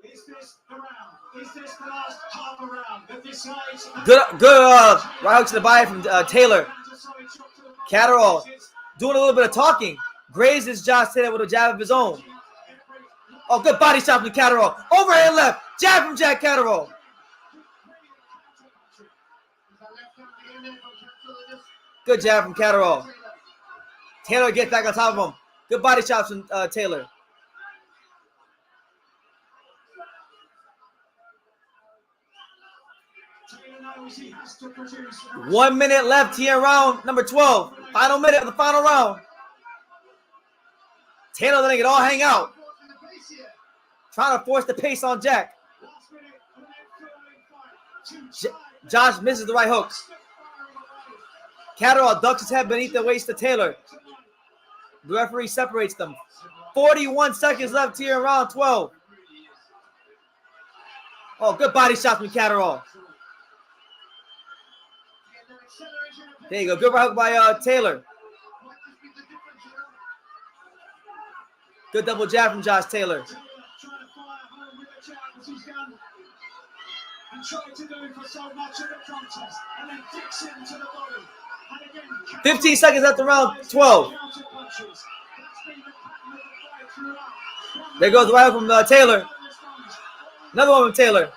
Is this the round? Is this the last half a round that decides? Good right hook to the body from Taylor. Catterall doing a little bit of talking. Grazes Josh Taylor with a jab of his own. Oh, good body shot from Catterall. Overhand left. Jab from Jack Catterall. Good jab from Catterall. Taylor gets back on top of him. Good body shots from Taylor. He has to produce 1 minute left here in round number 12. Final minute of the final round. Taylor letting it all hang out. Trying to force the pace on Jack. Josh misses the right hook. Catterall ducks his head beneath the waist of Taylor. The referee separates them. 41 seconds left here in round 12. Oh, good body shot from Catterall. There you go. Good right hook by Taylor. Good double jab from Josh Taylor. And tried to do for so much of the contest, and then kicks into the body. And again, 15 seconds left in round 12. There goes the right hook from Taylor. Another one from Taylor.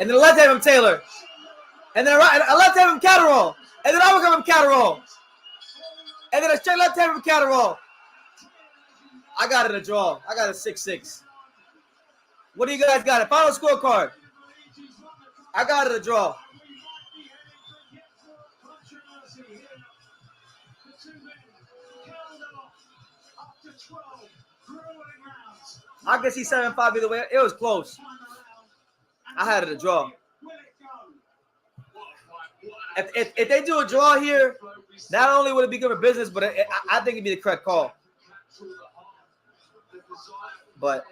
And then a left hand from Taylor. And then a left hand from Catterall. And then uppercut from Catterall. And then a straight left hand from Catterall. I got it a draw. I got a 6-6. What do you guys got? A final scorecard. I got it a draw. I can see 7-5 either way. It was close. I had it a draw. If they do a draw here, not only would it be good for business, but I think it'd be the correct call. But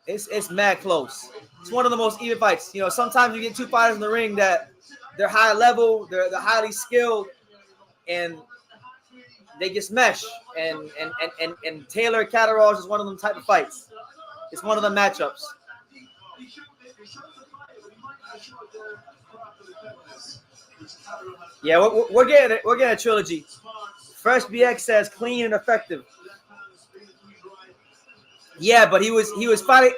it's mad close. It's one of the most even fights. You know, sometimes you get two fighters in the ring that they're high level, they're highly skilled, and they just mesh. And Taylor Catterall is just one of them type of fights. It's one of the matchups. Yeah, we're getting it. We're getting a trilogy. Fresh BX says clean and effective. Yeah, but he was fighting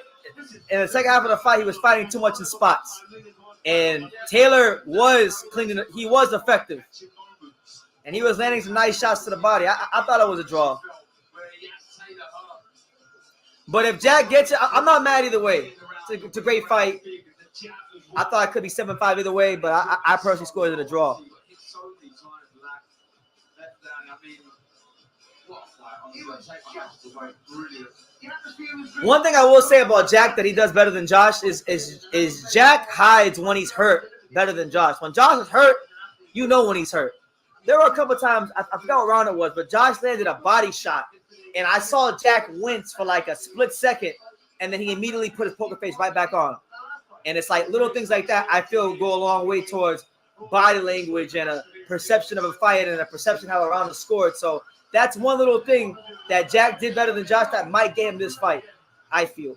in the second half of the fight. He was fighting too much in spots, and Taylor was clean. He was effective, and he was landing some nice shots to the body. I thought it was a draw. But if Jack gets it, I'm not mad either way. It's a great fight. I thought it could be 7-5 either way, but I personally scored it a draw. One thing I will say about Jack that he does better than Josh is Jack hides when he's hurt better than Josh. When Josh is hurt, you know when he's hurt. There were a couple times, I forgot what round it was, but Josh landed a body shot, and I saw Jack wince for like a split second, and then he immediately put his poker face right back on. And it's like little things like that I feel go a long way towards body language and a perception of a fight and a perception how a round is scored. So that's one little thing that Jack did better than Josh that might get him this fight, I feel.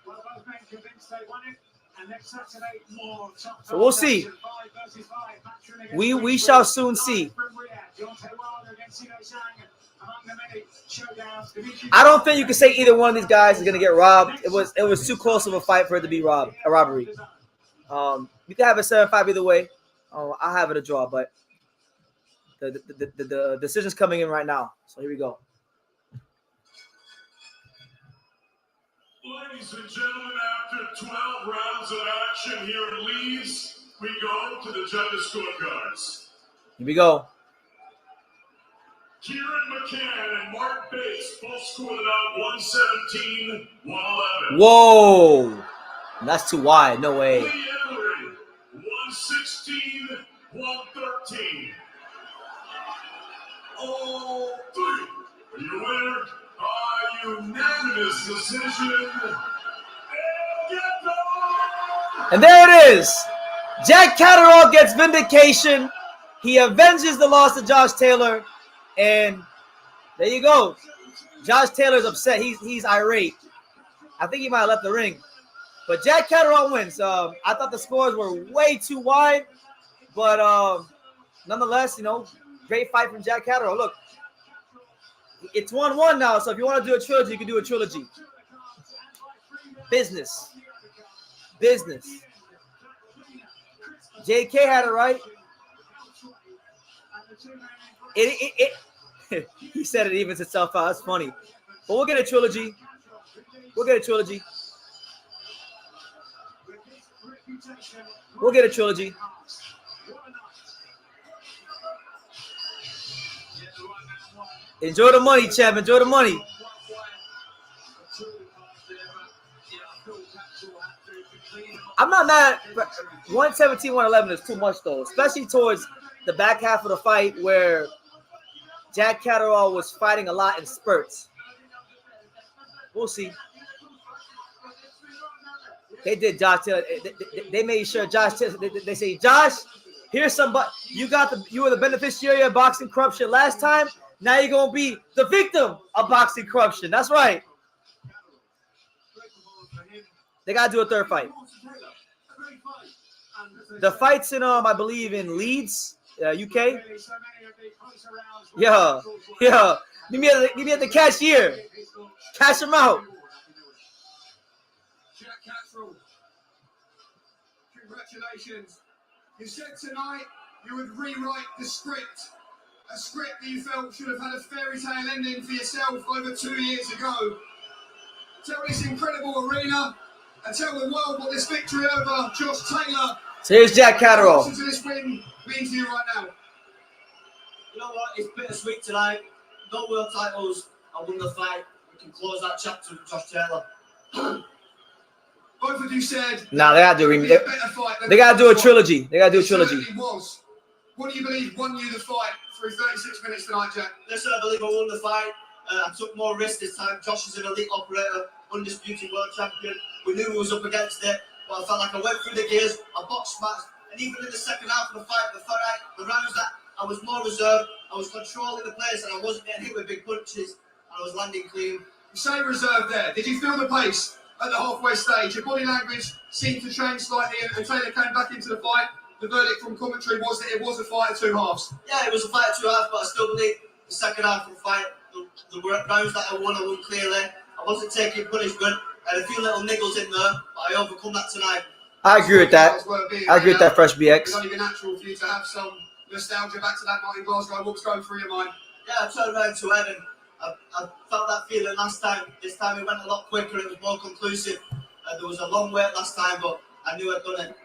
Well, both men convinced they won it. And next Saturday, more top So we'll see. We shall soon see. I don't think you can say either one of these guys is going to get robbed. It was too close of a fight for it to be a robbery. You can have a 7-5 either way. I'll have it a draw, but the decision's coming in right now. So here we go. Ladies and gentlemen, after 12 rounds of action here in Leeds, we go to the judges' scorecards. Here we go. Kieran McCann and Mark Bates both scored it out 117-111. Whoa. That's too wide. No way. Lee Emery, 116-113. All three. Your winner by unanimous decision. And there it is. Jack Catterall gets vindication. He avenges the loss to Josh Taylor. And there you go. Josh Taylor's upset. He's irate. I think he might have left the ring. But Jack Catterall wins. I thought the scores were way too wide. But nonetheless, you know, great fight from Jack Catterall. Look, it's 1-1 now. So if you want to do a trilogy, you can do a trilogy. Business. JK had it right. He said it evens itself out. That's funny. But we'll get a trilogy. Enjoy the money, Chev. Enjoy the money. I'm not mad. 117-111 is too much, though, especially towards the back half of the fight where Jack Catterall was fighting a lot in spurts. We'll see. They did Josh Taylor. They made sure Josh Taylor. They say, Josh, here's somebody. You were the beneficiary of boxing corruption last time. Now you're gonna be the victim of boxing corruption. That's right. They gotta do a third fight. The fight's in I believe in Leeds, UK. Yeah. Meet me at the cashier. Cash him out. Jack Catterall, congratulations. You said tonight you would rewrite the script. A script that you felt should have had a fairy tale ending for yourself over 2 years ago. Tell this incredible arena and tell the world what this victory over Josh Taylor. So here's Jack Catterall. To this win means to you right now. You know what? It's bittersweet tonight. No world titles. I won the fight. We can close that chapter with Josh Taylor. Both of you said. Nah, they gotta do they gotta do a trilogy. They gotta do a trilogy. It was. What do you believe won you the fight through 36 minutes tonight, Jack? Listen, I believe I won the fight. I took more risks this time. Josh is an elite operator, undisputed world champion. We knew he was up against it, but I felt like I went through the gears, I boxed smashed, and even in the second half of the fight, the rounds that I was more reserved, I was controlling the place, and I wasn't getting hit with big punches, and I was landing clean. You say reserved there. Did you feel the pace at the halfway stage? Your body language seemed to change slightly, and Taylor came back into the fight. The verdict from commentary was that it was a fight of two halves. Yeah, it was a fight of two halves, but I still believe the second half of the fight, the rounds that I won clearly. I wasn't taking punishment. I had a few little niggles in there, but I overcome that tonight. I agree with that. Fresh BX. It's only natural for you to have some nostalgia back to that night in Glasgow. What's going through your mind? Yeah, I turned around to Evan. I felt that feeling last time. This time it went a lot quicker. It was more conclusive. There was a long wait last time, but I knew I'd done it.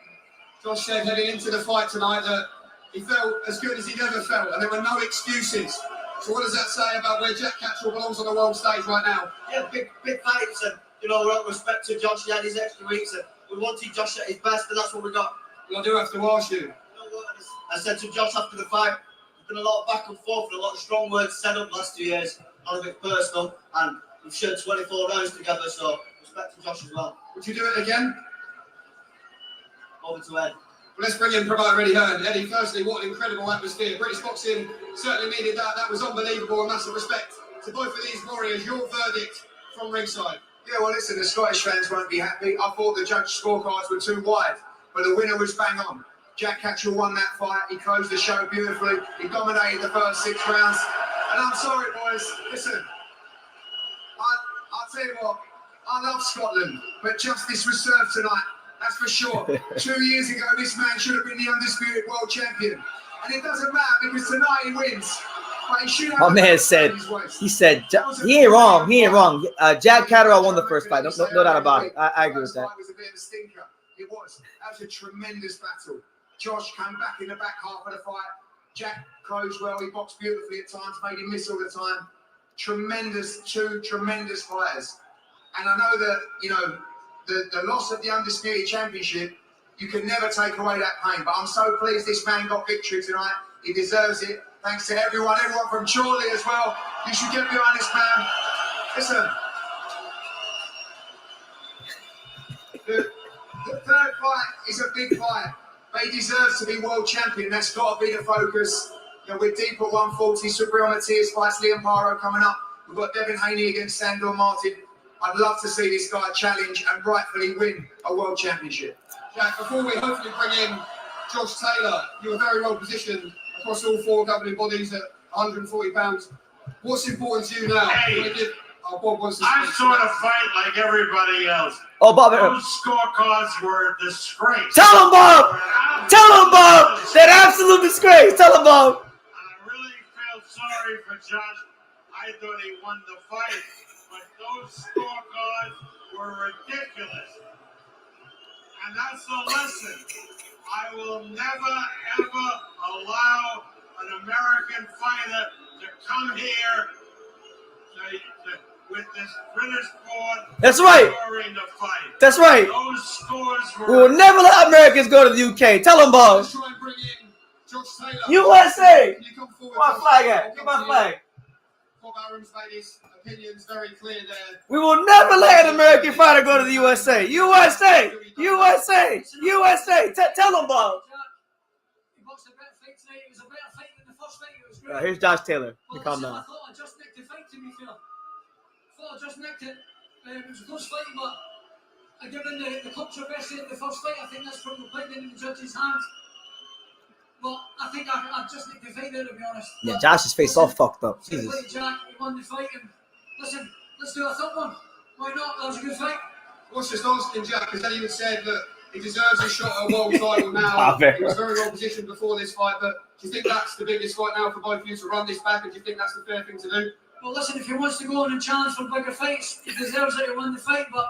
Josh said heading into the fight tonight that he felt as good as he'd ever felt, and there were no excuses. So what does that say about where Jack Catterall belongs on the world stage right now? Yeah, big fights, and you know, with respect to Josh, he had his extra weeks, and we wanted Josh at his best, and that's what we got. Well, I do have to ask you. I said to Josh after the fight, there's been a lot of back and forth and a lot of strong words said up the last 2 years, a bit personal, and we've shared 24 rounds together, so respect to Josh as well. Would you do it again? Over to Ed. Well, let's bring in promoter Eddie Hearn. Eddie, firstly, what an incredible atmosphere. British boxing certainly needed that. That was unbelievable, and massive respect to both of these warriors. Your verdict from ringside. Yeah, well, listen, the Scottish fans won't be happy. I thought the judge scorecards were too wide, but the winner was bang on. Jack Catterall won that fight. He closed the show beautifully. He dominated the first 6 rounds. And I'm sorry, boys. Listen, I'll tell you what, I love Scotland, but justice was served tonight. That's for sure. 2 years ago, this man should have been the undisputed world champion. And it doesn't matter because tonight he wins. But he should have. My man said, he ain't wrong. He ain't wrong. Jack Catterall won the first fight. No doubt about it. I agree with that. It was a bit of a stinker. It was. That was a tremendous battle. Josh came back in the back half of the fight. Jack closed well. He boxed beautifully at times, made him miss all the time. Two tremendous fighters. And I know that, you know, the loss of the Undisputed Championship, you can never take away that pain. But I'm so pleased this man got victory tonight. He deserves it. Thanks to everyone from Chorley as well. You should get behind this man. Listen. The third fight is a big fight, but he deserves to be world champion. That's got to be the focus. You know, we're deep at 140. Subriel Matias fights Liam Paro coming up. We've got Devin Haney against Sandor Martin. I'd love to see this guy challenge and rightfully win a world championship. Jack, before we hopefully bring in Josh Taylor, you were very well positioned across all 4 governing bodies at 140 pounds. What's important to you now? Hey. Bob wants to I speak. sort of fight like everybody else. Oh, Bob. Those scorecards were a disgrace. Tell him, Bob. Tell him, Bob. That absolute disgrace. Tell him, Bob. And I really feel sorry for Josh. I thought he won the fight, but those scorecards were ridiculous. And that's the lesson. I will never, ever allow an American fighter to come here with this British board. That's right. Scoring the fight. That's right. Those scores were. We will never let Americans go to the UK. Tell them, Bob. Let's try and bring in Josh Taylor. USA. Can you come forward? Where my flag at? Get my flag. Bob Arum's made his opinions very clear there. We will never let an American fighter go to the USA. USA. USA. USA. Tell them, Bob. He boxed a better fight tonight. It was a better fight than the first fight. It was great. Here's Josh Taylor. Well, Calm listen, down. I thought I just nicked the fight, to be fair. I just nicked it. It was a close fight, but given the controversy in the first fight, I think that's probably played in the judge's hands. But I think I just nicked the fight there, to be honest. Yeah, Josh's face all fucked up. Jack, Jesus. he won the fight, and listen, let's do a third one. Why not? That was a good fight. What's just asking Jack, because Eddie said that he deserves a shot at a world title now. He was very well positioned before this fight, but do you think that's the biggest fight now for both of you to run this back, and do you think that's the fair thing to do? Well, listen, if he wants to go on and challenge for bigger fights, he deserves it to win the fight, but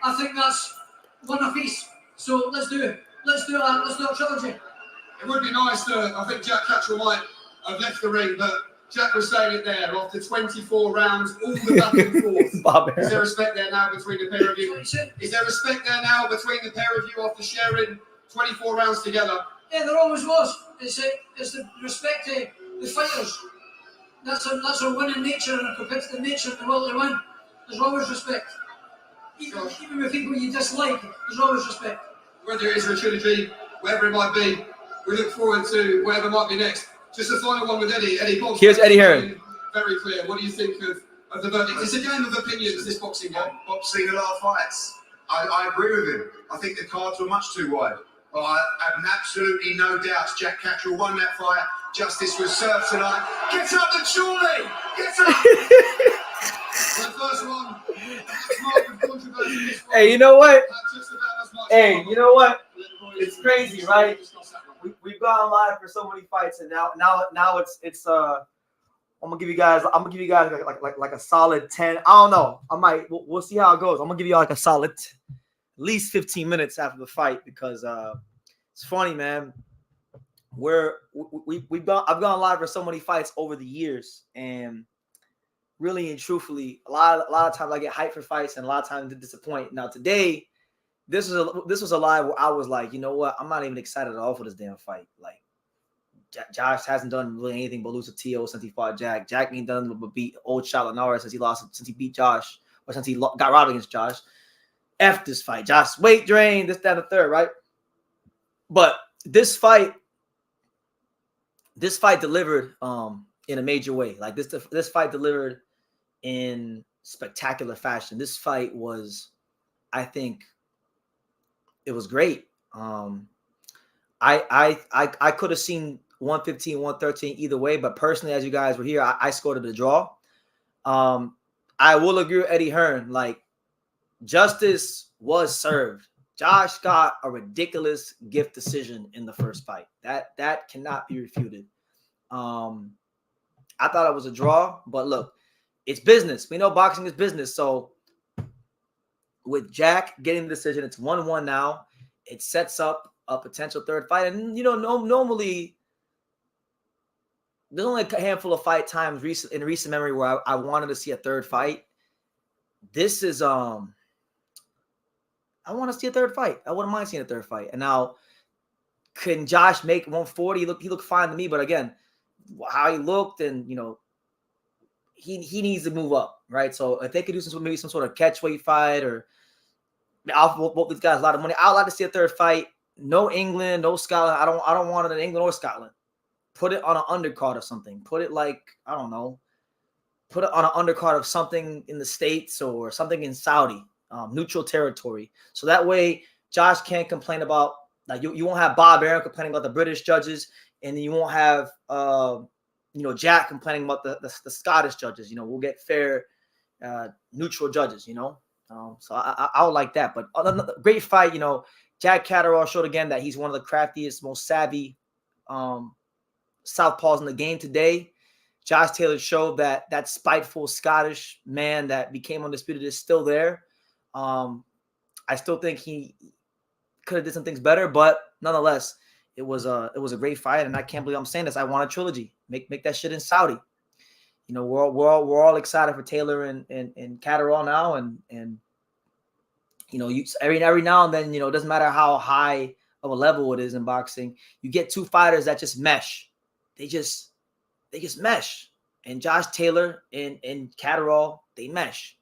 I think that's one apiece. So let's do it. Let's do that. Let's do a trilogy. It would be nice to, I think Jack Catterall might have left the ring, but Jack was saying it there, after 24 rounds, all the back and forth. Is there respect there now between the pair of you? Is there respect there now between the pair of you after sharing 24 rounds together? Yeah, there always was. It's the respect to the fighters. That's our winning nature and our competitive nature and the will to win. There's always respect. Even with people you dislike, there's always respect. Whether it is a trilogy, whatever it might be, we look forward to whatever might be next. Just a final one with Eddie. Eddie, Bob's here's Eddie Hearn. Very clear. What do you think of the verdict? It's a game of opinions, this boxing game. Bob's seen a lot of fights. I agree with him. I think the cards were much too wide. But I have absolutely no doubts Jack Catterall won that fight. Justice was served tonight. Get up the Chorley! Get up! The first one, that's marked with controversy. This one, Hey, you know what? just about as much Hey, fun. you know what? Let the boys It's crazy, right? discuss that one. We've gone live for so many fights, and now it's I'm gonna give you guys like a solid 10. I don't know. We'll see how it goes. I'm gonna give you like a solid at least 15 minutes after the fight because it's funny, man. I've gone live for so many fights over the years, and really and truthfully, a lot of times I get hyped for fights, and a lot of times I disappoint. Now today, this was a live where I was like, you know what? I'm not even excited at all for this damn fight. Like, Josh hasn't done really anything but lose to T.O. since he fought Jack. Jack ain't done but beat old Charlotte Norris since he beat Josh, or since he got robbed against Josh. F this fight. Josh weight drain, this, that, and the third, right? But this fight delivered in a major way. Like this fight delivered in spectacular fashion. This fight was, I think, it was great. I could have seen 115, 113 either way, but personally, as you guys were here, I scored it a draw. I will agree with Eddie Hearn. Like, justice was served. Josh got a ridiculous gift decision in the first fight. That cannot be refuted. I thought it was a draw, but look, it's business. We know boxing is business. So with Jack getting the decision, it's 1-1 now. It sets up a potential third fight. And, you know, normally there's only a handful of fight times in recent memory where I wanted to see a third fight. This is I want to see a third fight. I wouldn't mind seeing a third fight. And now, can Josh make 140? He looked fine to me, but again, how he looked, and he needs to move up, right? So if they could do maybe some sort of catchweight fight, or offer both these guys a lot of money, I'd like to see a third fight. No England, no Scotland. I don't want it in England or Scotland. Put it on an undercard or something. Put it like, I don't know. Put it on an undercard of something in the States or something in Saudi, neutral territory. So that way Josh can't complain about, like, you won't have Bob Arum complaining about the British judges, and you won't have Jack complaining about the Scottish judges. We'll get fair, neutral judges. So I would like that. But great fight. Jack Catterall showed again that he's one of the craftiest, most savvy southpaws in the game today. Josh Taylor showed that spiteful Scottish man that became undisputed is still there. I still think he could have did some things better, but nonetheless, it was a great fight, and I can't believe I'm saying this. I want a trilogy. Make that shit in Saudi. We're all excited for Taylor and Catterall now, and every now and then, it doesn't matter how high of a level it is in boxing, you get two fighters that just mesh. They just mesh. And Josh Taylor and Catterall, they mesh.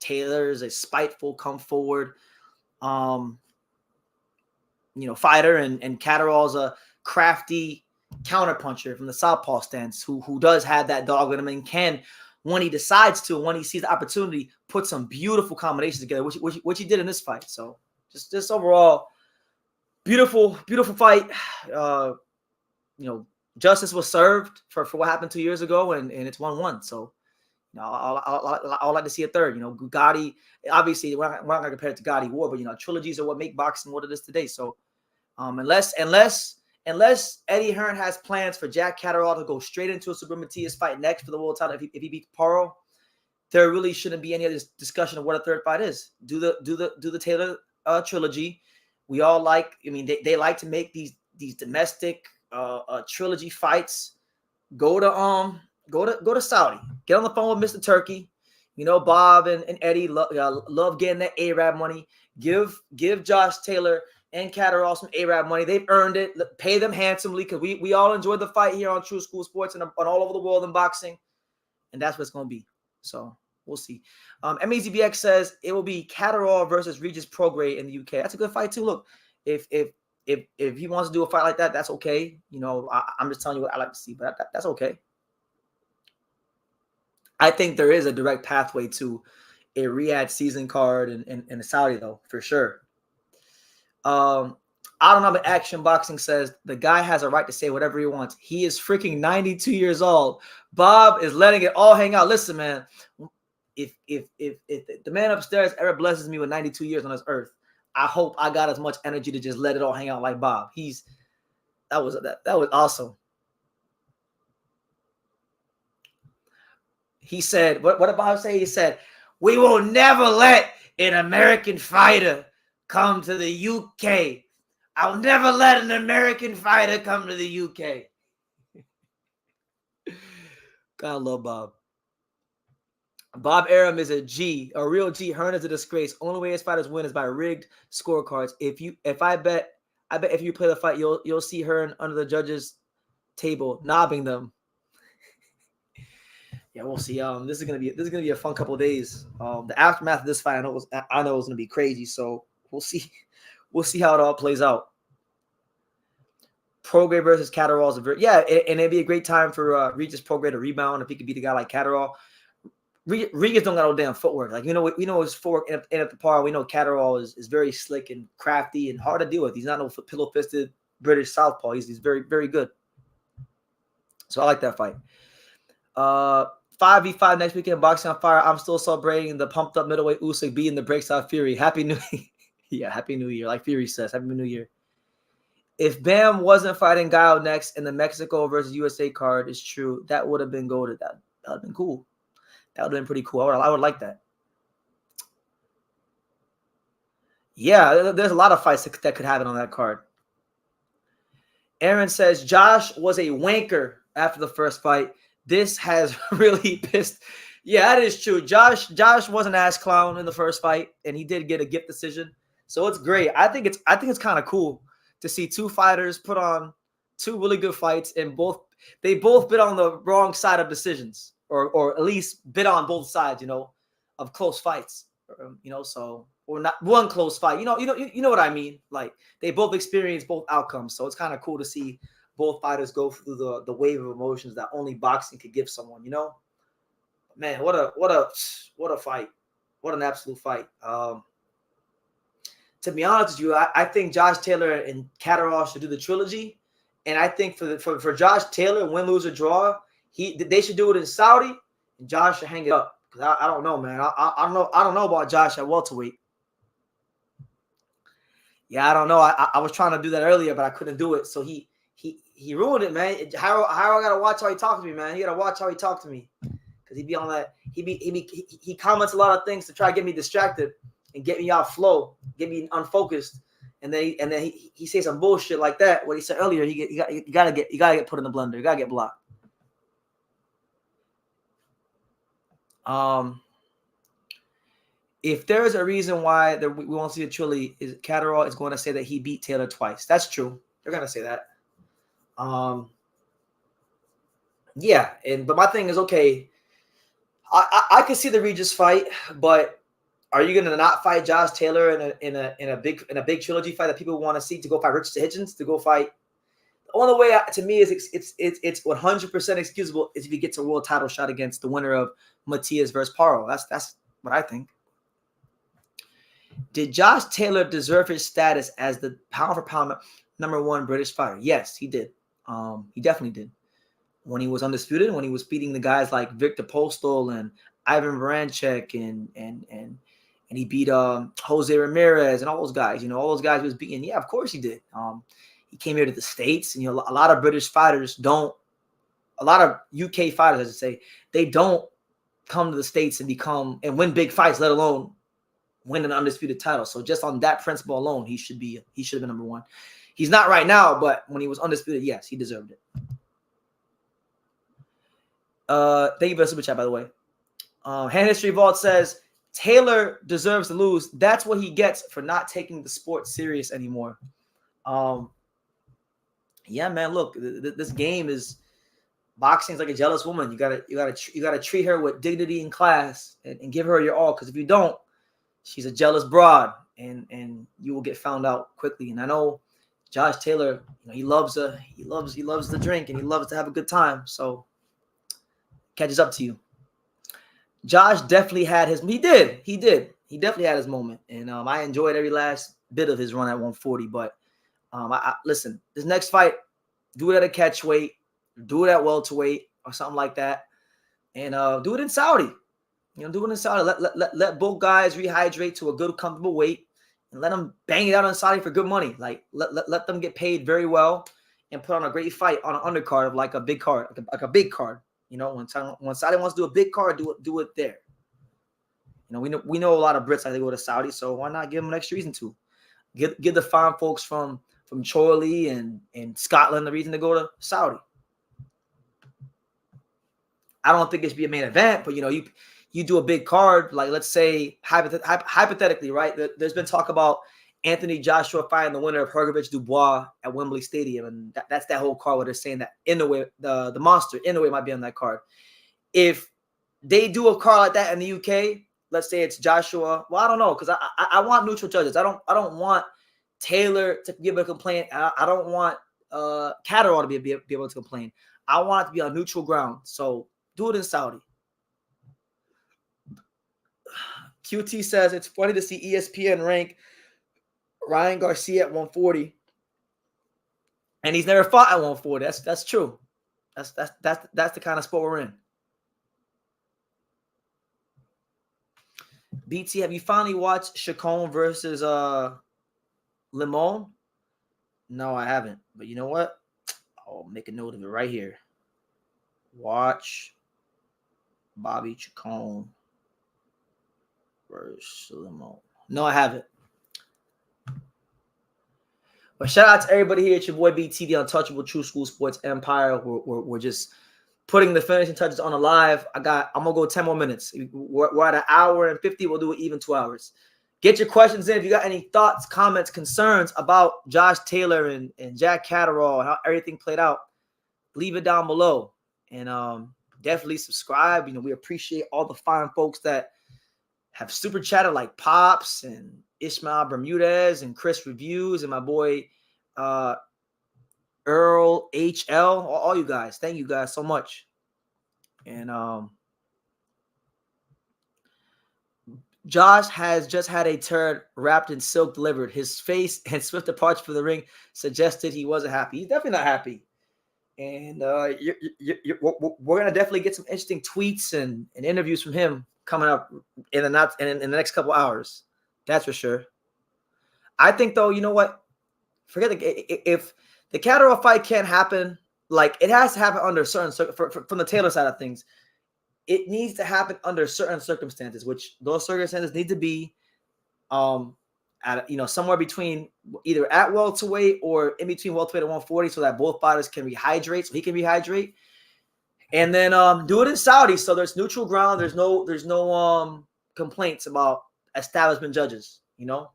Taylor's a spiteful, come forward, fighter, and Catterall's a crafty counterpuncher from the southpaw stance who does have that dog in him and can, when he decides to, when he sees the opportunity, put some beautiful combinations together, which he did in this fight. So just overall, beautiful fight. Justice was served for what happened 2 years ago, and it's 1-1. So, I'd like to see a third. Gotti, obviously, we're not going to compare it to Gotti War, but, trilogies are what make boxing what it is today. So, unless Eddie Hearn has plans for Jack Catterall to go straight into a Super Matias fight next for the world title, if he beats Paro, there really shouldn't be any other discussion of what a third fight is. Do the Taylor trilogy. We all like. They like to make these domestic trilogy fights. Go to Saudi. Get on the phone with Mr. Turkey. Bob and Eddie love getting that Arab money. Give Josh Taylor and Catterall some Arab money. They've earned it. Pay them handsomely, because we all enjoyed the fight here on True School Sports and all over the world in boxing. And that's what it's going to be. So we'll see. MEZBX says it will be Catterall versus Regis Prograis in the UK. That's a good fight too. Look, if he wants to do a fight like that, that's okay. I'm just telling you what I like to see, but that's okay. I think there is a direct pathway to a Riyadh season card in Saudi, though, for sure. Autonomic Action Boxing says the guy has a right to say whatever he wants. He is freaking 92 years old. Bob is letting it all hang out. Listen, man, if the man upstairs ever blesses me with 92 years on this earth, I hope I got as much energy to just let it all hang out like Bob. That was awesome. He said, what did Bob say? He said, "We will never let an American fighter come to the UK. I'll never let an American fighter come to the UK." God, I love Bob. Bob Arum is a real G. Hearn is a disgrace. Only way his fighters win is by rigged scorecards. I bet if you play the fight, you'll see Hearn under the judges' table knobbing them. Yeah, we'll see. This is gonna be a fun couple of days. The aftermath of this fight, I know it was gonna be crazy. So we'll see. We'll see how it all plays out. Prograis versus Catterall is and it'd be a great time for Regis Prograis to rebound if he could beat a guy like Catterall. Regis don't got no damn footwork. Like, we know his footwork in at the par. We know Catterall is very slick and crafty and hard to deal with. He's not no pillow-fisted British southpaw. He's very, very good. So I like that fight. 5v5 next weekend, Boxing on Fire. I'm still celebrating the pumped up middleweight Usyk beating the Breaks Out Fury. Happy New Year. Yeah, Happy New Year. Like Fury says, Happy New Year. If Bam wasn't fighting Guile next in the Mexico versus USA card is true, that would have been goated. That would have been cool. That would have been pretty cool. I would like that. Yeah, there's a lot of fights that could happen on that card. Aaron says Josh was a wanker after the first fight. This has really pissed. Yeah, that is true. Josh was an ass clown in the first fight, and he did get a gift decision. So it's great. I think it's kind of cool to see two fighters put on two really good fights, and they both bit on the wrong side of decisions, or at least bit on both sides, of close fights. So, or not one close fight. You know what I mean? Like, they both experienced both outcomes. So it's kind of cool to see both fighters go through the wave of emotions that only boxing could give someone. Man, what a fight. What an absolute fight. To be honest with you, I think Josh Taylor and Catterall should do the trilogy. And I think for Josh Taylor, win, lose, or draw, they should do it in Saudi, and Josh should hang it up. Because I don't know, man. I don't know about Josh at welterweight. Yeah, I don't know. I was trying to do that earlier, but I couldn't do it. So he ruined it, man. How I gotta watch how he talks to me, man. He gotta watch how he talks to me. Because he be on that. He comments a lot of things to try to get me distracted and get me off flow, get me unfocused. And then he says some bullshit like that. What he said earlier, you gotta get put in the blender. You gotta get blocked. If there is a reason why we won't see a trilogy, is Catterall is going to say that he beat Taylor twice. That's true. They're gonna say that. Yeah, but my thing is, okay, I can see the Regis fight, but are you gonna not fight Josh Taylor in a big trilogy fight that people want to see, to go fight Richard Hitchens, to go fight? The only way to me is it's 100% excusable is if he gets a world title shot against the winner of Matias versus Paro. That's what I think. Did Josh Taylor deserve his status as the pound for pound #1 British fighter? Yes, he did. He definitely did. When he was undisputed, when he was beating the guys like Victor Postal and Ivan Varanchek and he beat Jose Ramirez and all those guys. All those guys he was beating. Yeah, of course he did. He came here to the States, and a lot of British fighters don't. A lot of UK fighters, I should say, they don't come to the States and win big fights, let alone win an undisputed title. So just on that principle alone, he should have been #1. He's not right now, but when he was undisputed, yes, he deserved it. Thank you for the super chat, by the way. Hand History Vault says Taylor deserves to lose. That's what he gets for not taking the sport serious anymore. Yeah, man. Look, this game is boxing is like a jealous woman. You gotta treat her with dignity and class and give her your all. Because if you don't, she's a jealous broad, and you will get found out quickly. And I know Josh Taylor, he loves the drink, and he loves to have a good time. So catches up to you. Josh definitely had his. He definitely had his moment, and I enjoyed every last bit of his run at 140. But listen, this next fight, do it at a catch weight, do it at welterweight or something like that, and do it in Saudi. Do it in Saudi. Let both guys rehydrate to a good, comfortable weight, and let them bang it out in Saudi for good money. Like let them get paid very well, and put on a great fight on an undercard of like a big card, like a big card. When Saudi wants to do a big card, do it there. We know a lot of Brits like to go to Saudi, so why not give them an extra reason to? Give the fine folks from Chorley and Scotland the reason to go to Saudi. I don't think it should be a main event, but you do a big card, like let's say hypothetically, right? There's been talk about Anthony Joshua fighting the winner of Hrgovic Dubois at Wembley Stadium, and that's that whole card where they're saying that Inoue, the monster Inoue, might be on that card. If they do a card like that in the UK, let's say it's Joshua. Well, I don't know, because I want neutral judges. I don't want Taylor to be able to complain. I don't want Catterall to be able to complain. I want it to be on neutral ground. So do it in Saudi. QT says it's funny to see ESPN rank Ryan Garcia at 140, and he's never fought at 140. That's true. That's the kind of sport we're in. BT, have you finally watched Chacon versus Limon? No, I haven't. But you know what? I'll make a note of it right here. Watch Bobby Chacon versus Limon. No, I haven't. But shout out to everybody here. It's your boy BT, the Untouchable True School Sports Empire. We're just putting the finishing touches on a live. I'm gonna go 10 more minutes. We're at an hour and 50. We'll do it even 2 hours. Get your questions in. If you got any thoughts, comments, concerns about Josh Taylor and Jack Catterall and how everything played out, leave it down below. And definitely subscribe. You know, we appreciate all the fine folks that have super chatted, like Pops and Ishmael Bermudez and Chris Reviews and my boy Earl HL. All you guys. Thank you guys so much. And Josh has just had a turd wrapped in silk delivered. His face and swift departure for the ring suggested he wasn't happy. He's definitely not happy. And we're going to definitely get some interesting tweets and interviews from him coming up in the next couple hours. That's for sure. I think, though, you know what? If the Catterall fight can't happen, like, it has to happen under certain from the Taylor side of things. It needs to happen under certain circumstances, which those circumstances need to be at, you know, somewhere between either at welterweight or in between welterweight and 140, so that both fighters can rehydrate, so he can rehydrate. And then do it in Saudi, so there's neutral ground. There's no complaints about establishment judges, you know.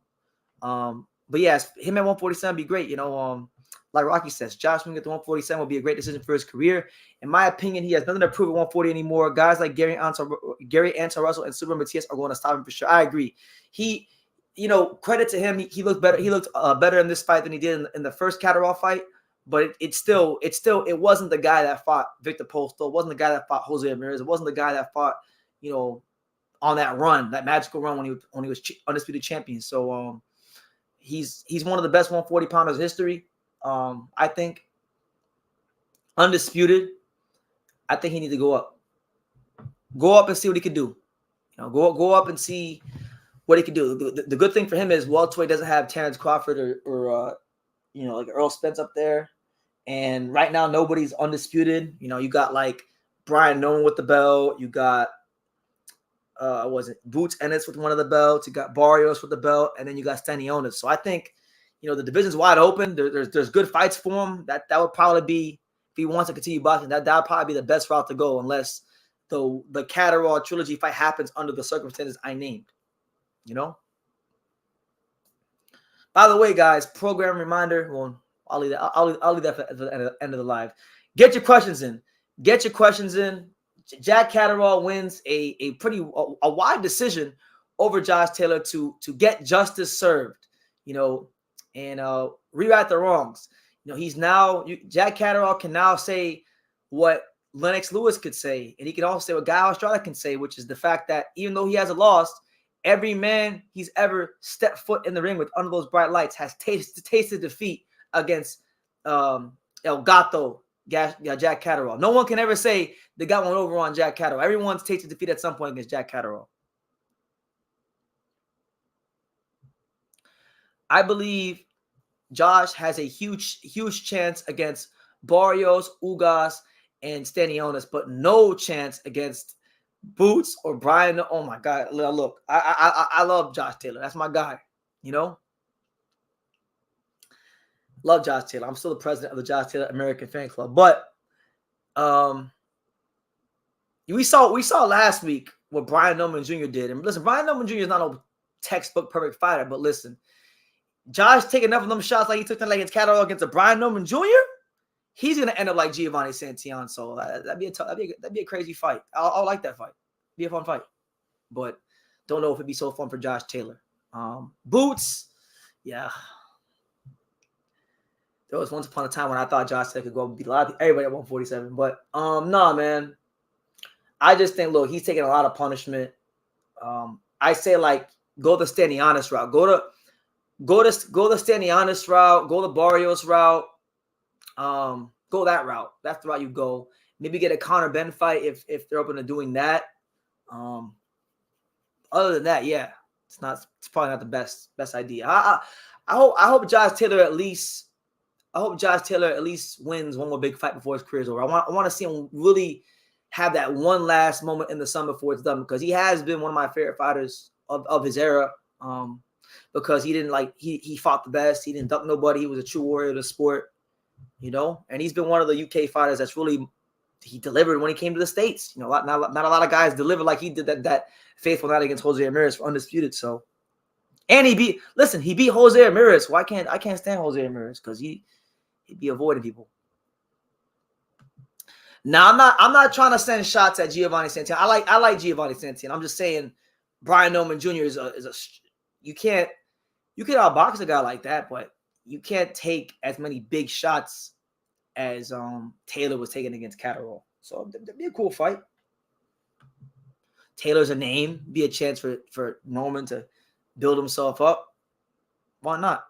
But yes, him at 147 would be great, you know. Like Rocky says, Josh moving at the 147 will be a great decision for his career. In my opinion, he has nothing to prove at 140 anymore. Guys like Gary Anton Russell and Super Matias are going to stop him for sure. I agree. He, you know, credit to him. He looked better. He looked better in this fight than he did in the first Catterall fight. But it wasn't the guy that fought Victor Postol. It wasn't the guy that fought Jose Ramirez. It wasn't the guy that fought, you know, on that run, that magical run when he was undisputed champion. So he's one of the best 140 pounders in history. I think undisputed. I think he needs to go up. Go up and see what he can do. You know, go up and see what he can do. The good thing for him is welterweight doesn't have Terrence Crawford or you know, like Earl Spence up there. And right now nobody's undisputed. You know, you got like Brian Nolan with the belt. You got Boots Ennis with one of the belts. You got Barrios with the belt, and then you got Stanionis. So I think, you know, the division's wide open. There's good fights for him. That would probably be, if he wants to continue boxing, that would probably be the best route to go, unless the Catterall trilogy fight happens under the circumstances I named. You know. By the way, guys, program reminder. Well, I'll leave that at the end of the live. Get your questions in. Get your questions in. Jack Catterall wins a wide decision over Josh Taylor to get justice served. You know. And rewrite the wrongs. You know, Jack Catterall can now say what Lennox Lewis could say, and he can also say what Guy Estrada can say, which is the fact that even though he hasn't lost, every man he's ever stepped foot in the ring with under those bright lights has tasted defeat against El Gato, Jack Catterall. No one can ever say they got one over on Jack Catterall. Everyone's tasted defeat at some point against Jack Catterall. I believe Josh has a huge chance against Barrios, Ugas, and Stanionis, but no chance against Boots or Brian. Oh my God! Look, I love Josh Taylor. That's my guy. You know, love Josh Taylor. I'm still the president of the Josh Taylor American Fan Club. But we saw last week what Brian Noman Jr. did. And listen, Brian Noman Jr. is not a textbook perfect fighter, but listen. Josh take enough of them shots like he took them against Catterall against a Brian Noman Jr. He's gonna end up like Giovanni Santillan. So that'd be a crazy fight. I'll like that fight. Be a fun fight, but don't know if it'd be so fun for Josh Taylor. Boots, yeah. There was once upon a time when I thought Josh Taylor could go beat a lot of everybody at 147, but nah, man. I just think, look, he's taking a lot of punishment. I say like go the Stanionis route. Go the Stanionis route. Go the Barrios route. Go that route. That's the route you go. Maybe get a Conor Benn fight if they're open to doing that. Other than that, yeah, it's probably not the best idea. I hope Josh Taylor at least wins one more big fight before his career's over. I want to see him really have that one last moment in the sun before it's done, because he has been one of my favorite fighters of his era. But because he didn't he fought the best. He didn't duck nobody. He was a true warrior of the sport, you know. And he's been one of the UK fighters that's really he delivered when he came to the States. You know, not a lot of guys delivered like he did that faithful night against Jose Ramirez for undisputed. So, and he beat Jose Ramirez. Why can't I can't stand Jose Ramirez? Because he'd be avoiding people. Now I'm not trying to send shots at Giovanni Santana. I like Giovanni Santana. I'm just saying Brian Norman Jr. is a you can outbox a guy like that, but you can't take as many big shots as Taylor was taking against Catterall. So that'd be a cool fight. Taylor's a name, be a chance for Norman to build himself up. Why not?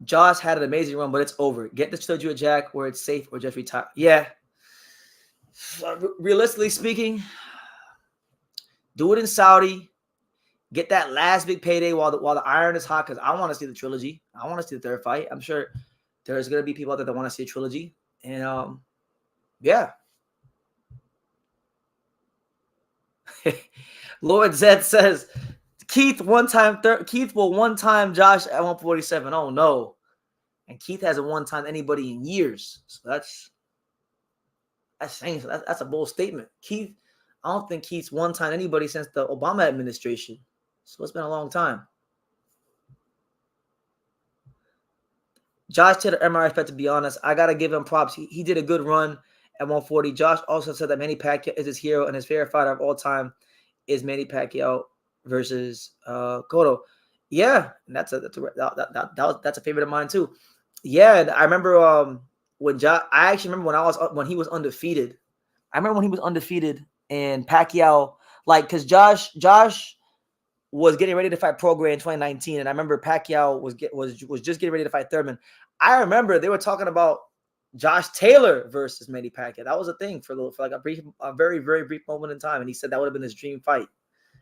Josh had an amazing run, but it's over. Get the trilogy with Jack where it's safe or just retire. Yeah. Realistically speaking, do it in Saudi. Get that last big payday while the iron is hot, because I want to see the trilogy. I want to see the third fight. I'm sure there's going to be people out there that want to see a trilogy. And, yeah. Lord Zed says, Keith will one time Josh at 147. Oh no. And Keith hasn't one time anybody in years. So that's a bold statement. Keith, I don't think Keith's one time anybody since the Obama administration. So it's been a long time. Josh Taylor, MRI respect, to be honest. I gotta give him props. He did a good run at 140. Josh also said that Manny Pacquiao is his hero and his favorite fighter of all time is Manny Pacquiao versus Cotto. Yeah, and that's a favorite of mine too. Yeah, and I remember when he was undefeated. I remember when he was undefeated and Pacquiao, because Josh was getting ready to fight Prograis in 2019, and I remember Pacquiao was just getting ready to fight Thurman. I remember they were talking about Josh Taylor versus Manny Pacquiao. That was a thing for a very, very brief moment in time, and he said that would have been his dream fight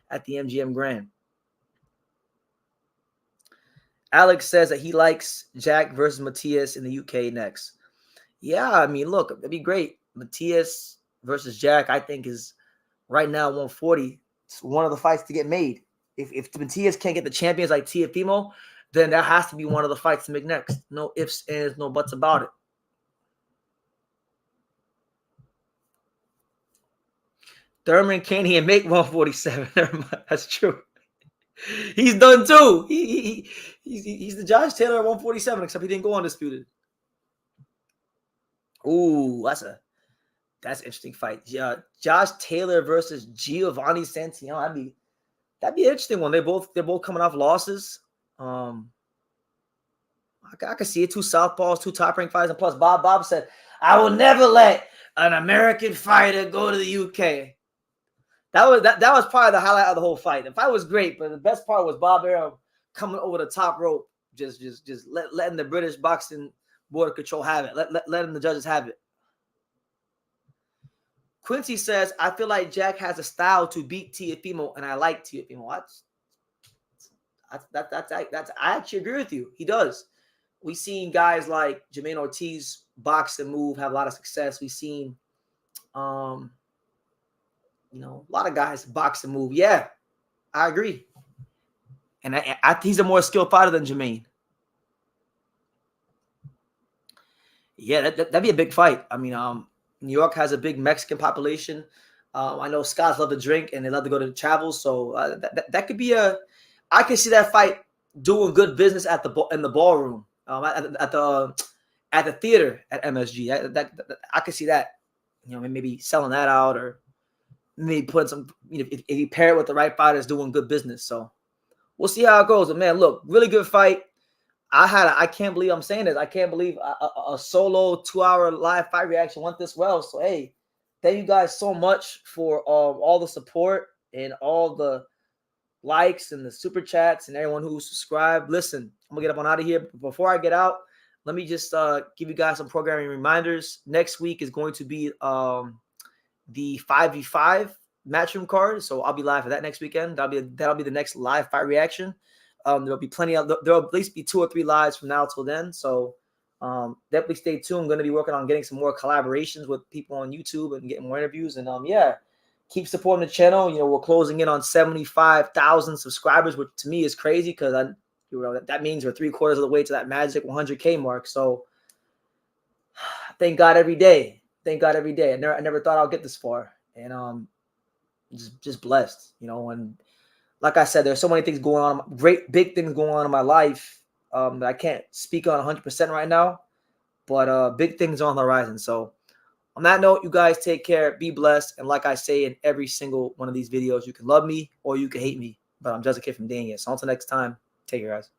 at the MGM Grand. Alex says that he likes Jack versus Matias in the UK next. Yeah, I mean, look, it'd be great. Matias versus Jack, I think, is right now 140. It's one of the fights to get made. If Matias can't get the champions like Teofimo, then that has to be one of the fights to make next. No ifs, ands, no buts about it. Thurman can't even make 147. That's true. He's done too. He's the Josh Taylor at 147, except he didn't go undisputed. Ooh, that's an interesting fight. Yeah, Josh Taylor versus Giovanni Santana. That'd be an interesting one. They're both coming off losses. I can see it. Two southpaws, two top-ranked fighters, and plus Bob said, "I will never let an American fighter go to the UK." That was probably the highlight of the whole fight. The fight was great, but the best part was Bob Arum coming over the top rope, just letting the British boxing border control have it, letting the judges have it. Quincy says, "I feel like Jack has a style to beat Teofimo, and I like Teofimo." I actually agree with you. He does. We've seen guys like Jermaine Ortiz box and move, have a lot of success. We've seen, a lot of guys box and move. Yeah, I agree. And I he's a more skilled fighter than Jermaine. Yeah, that'd be a big fight. I mean, New York has a big Mexican population. I know Scots love to drink and they love to go to travel. So that could be I can see that fight doing good business in the ballroom, at the theater at MSG. I could see that. Maybe selling that out, or maybe putting some. If you pair it with the right fighters, doing good business. So we'll see how it goes. But man, look, really good fight. I can't believe I'm saying this. I can't believe a solo 2-hour live fight reaction went this well. So, hey, thank you guys so much for all the support and all the likes and the super chats and everyone who subscribed. Listen, I'm going to get up on out of here. But before I get out, let me just give you guys some programming reminders. Next week is going to be the 5v5 matchroom card. So I'll be live for that next weekend. That'll be the next live fight reaction. There'll be there'll at least be 2 or 3 lives from now till then. So Definitely stay tuned. I'm going to be working on getting some more collaborations with people on YouTube and getting more interviews. And yeah, keep supporting the channel. You know, we're closing in on 75,000 subscribers, which to me is crazy because that means we're 3/4 of the way to that magic 100K mark. So thank God every day. Thank God every day. I never thought I'll get this far, and just blessed, you know. And like I said, there's so many things going on, great big things going on in my life that I can't speak on 100% right now, but big things on the horizon. So on that note, you guys take care, be blessed, and like I say in every single one of these videos, you can love me or you can hate me, but I'm just a kid from Dang It. So until next time, take care, guys.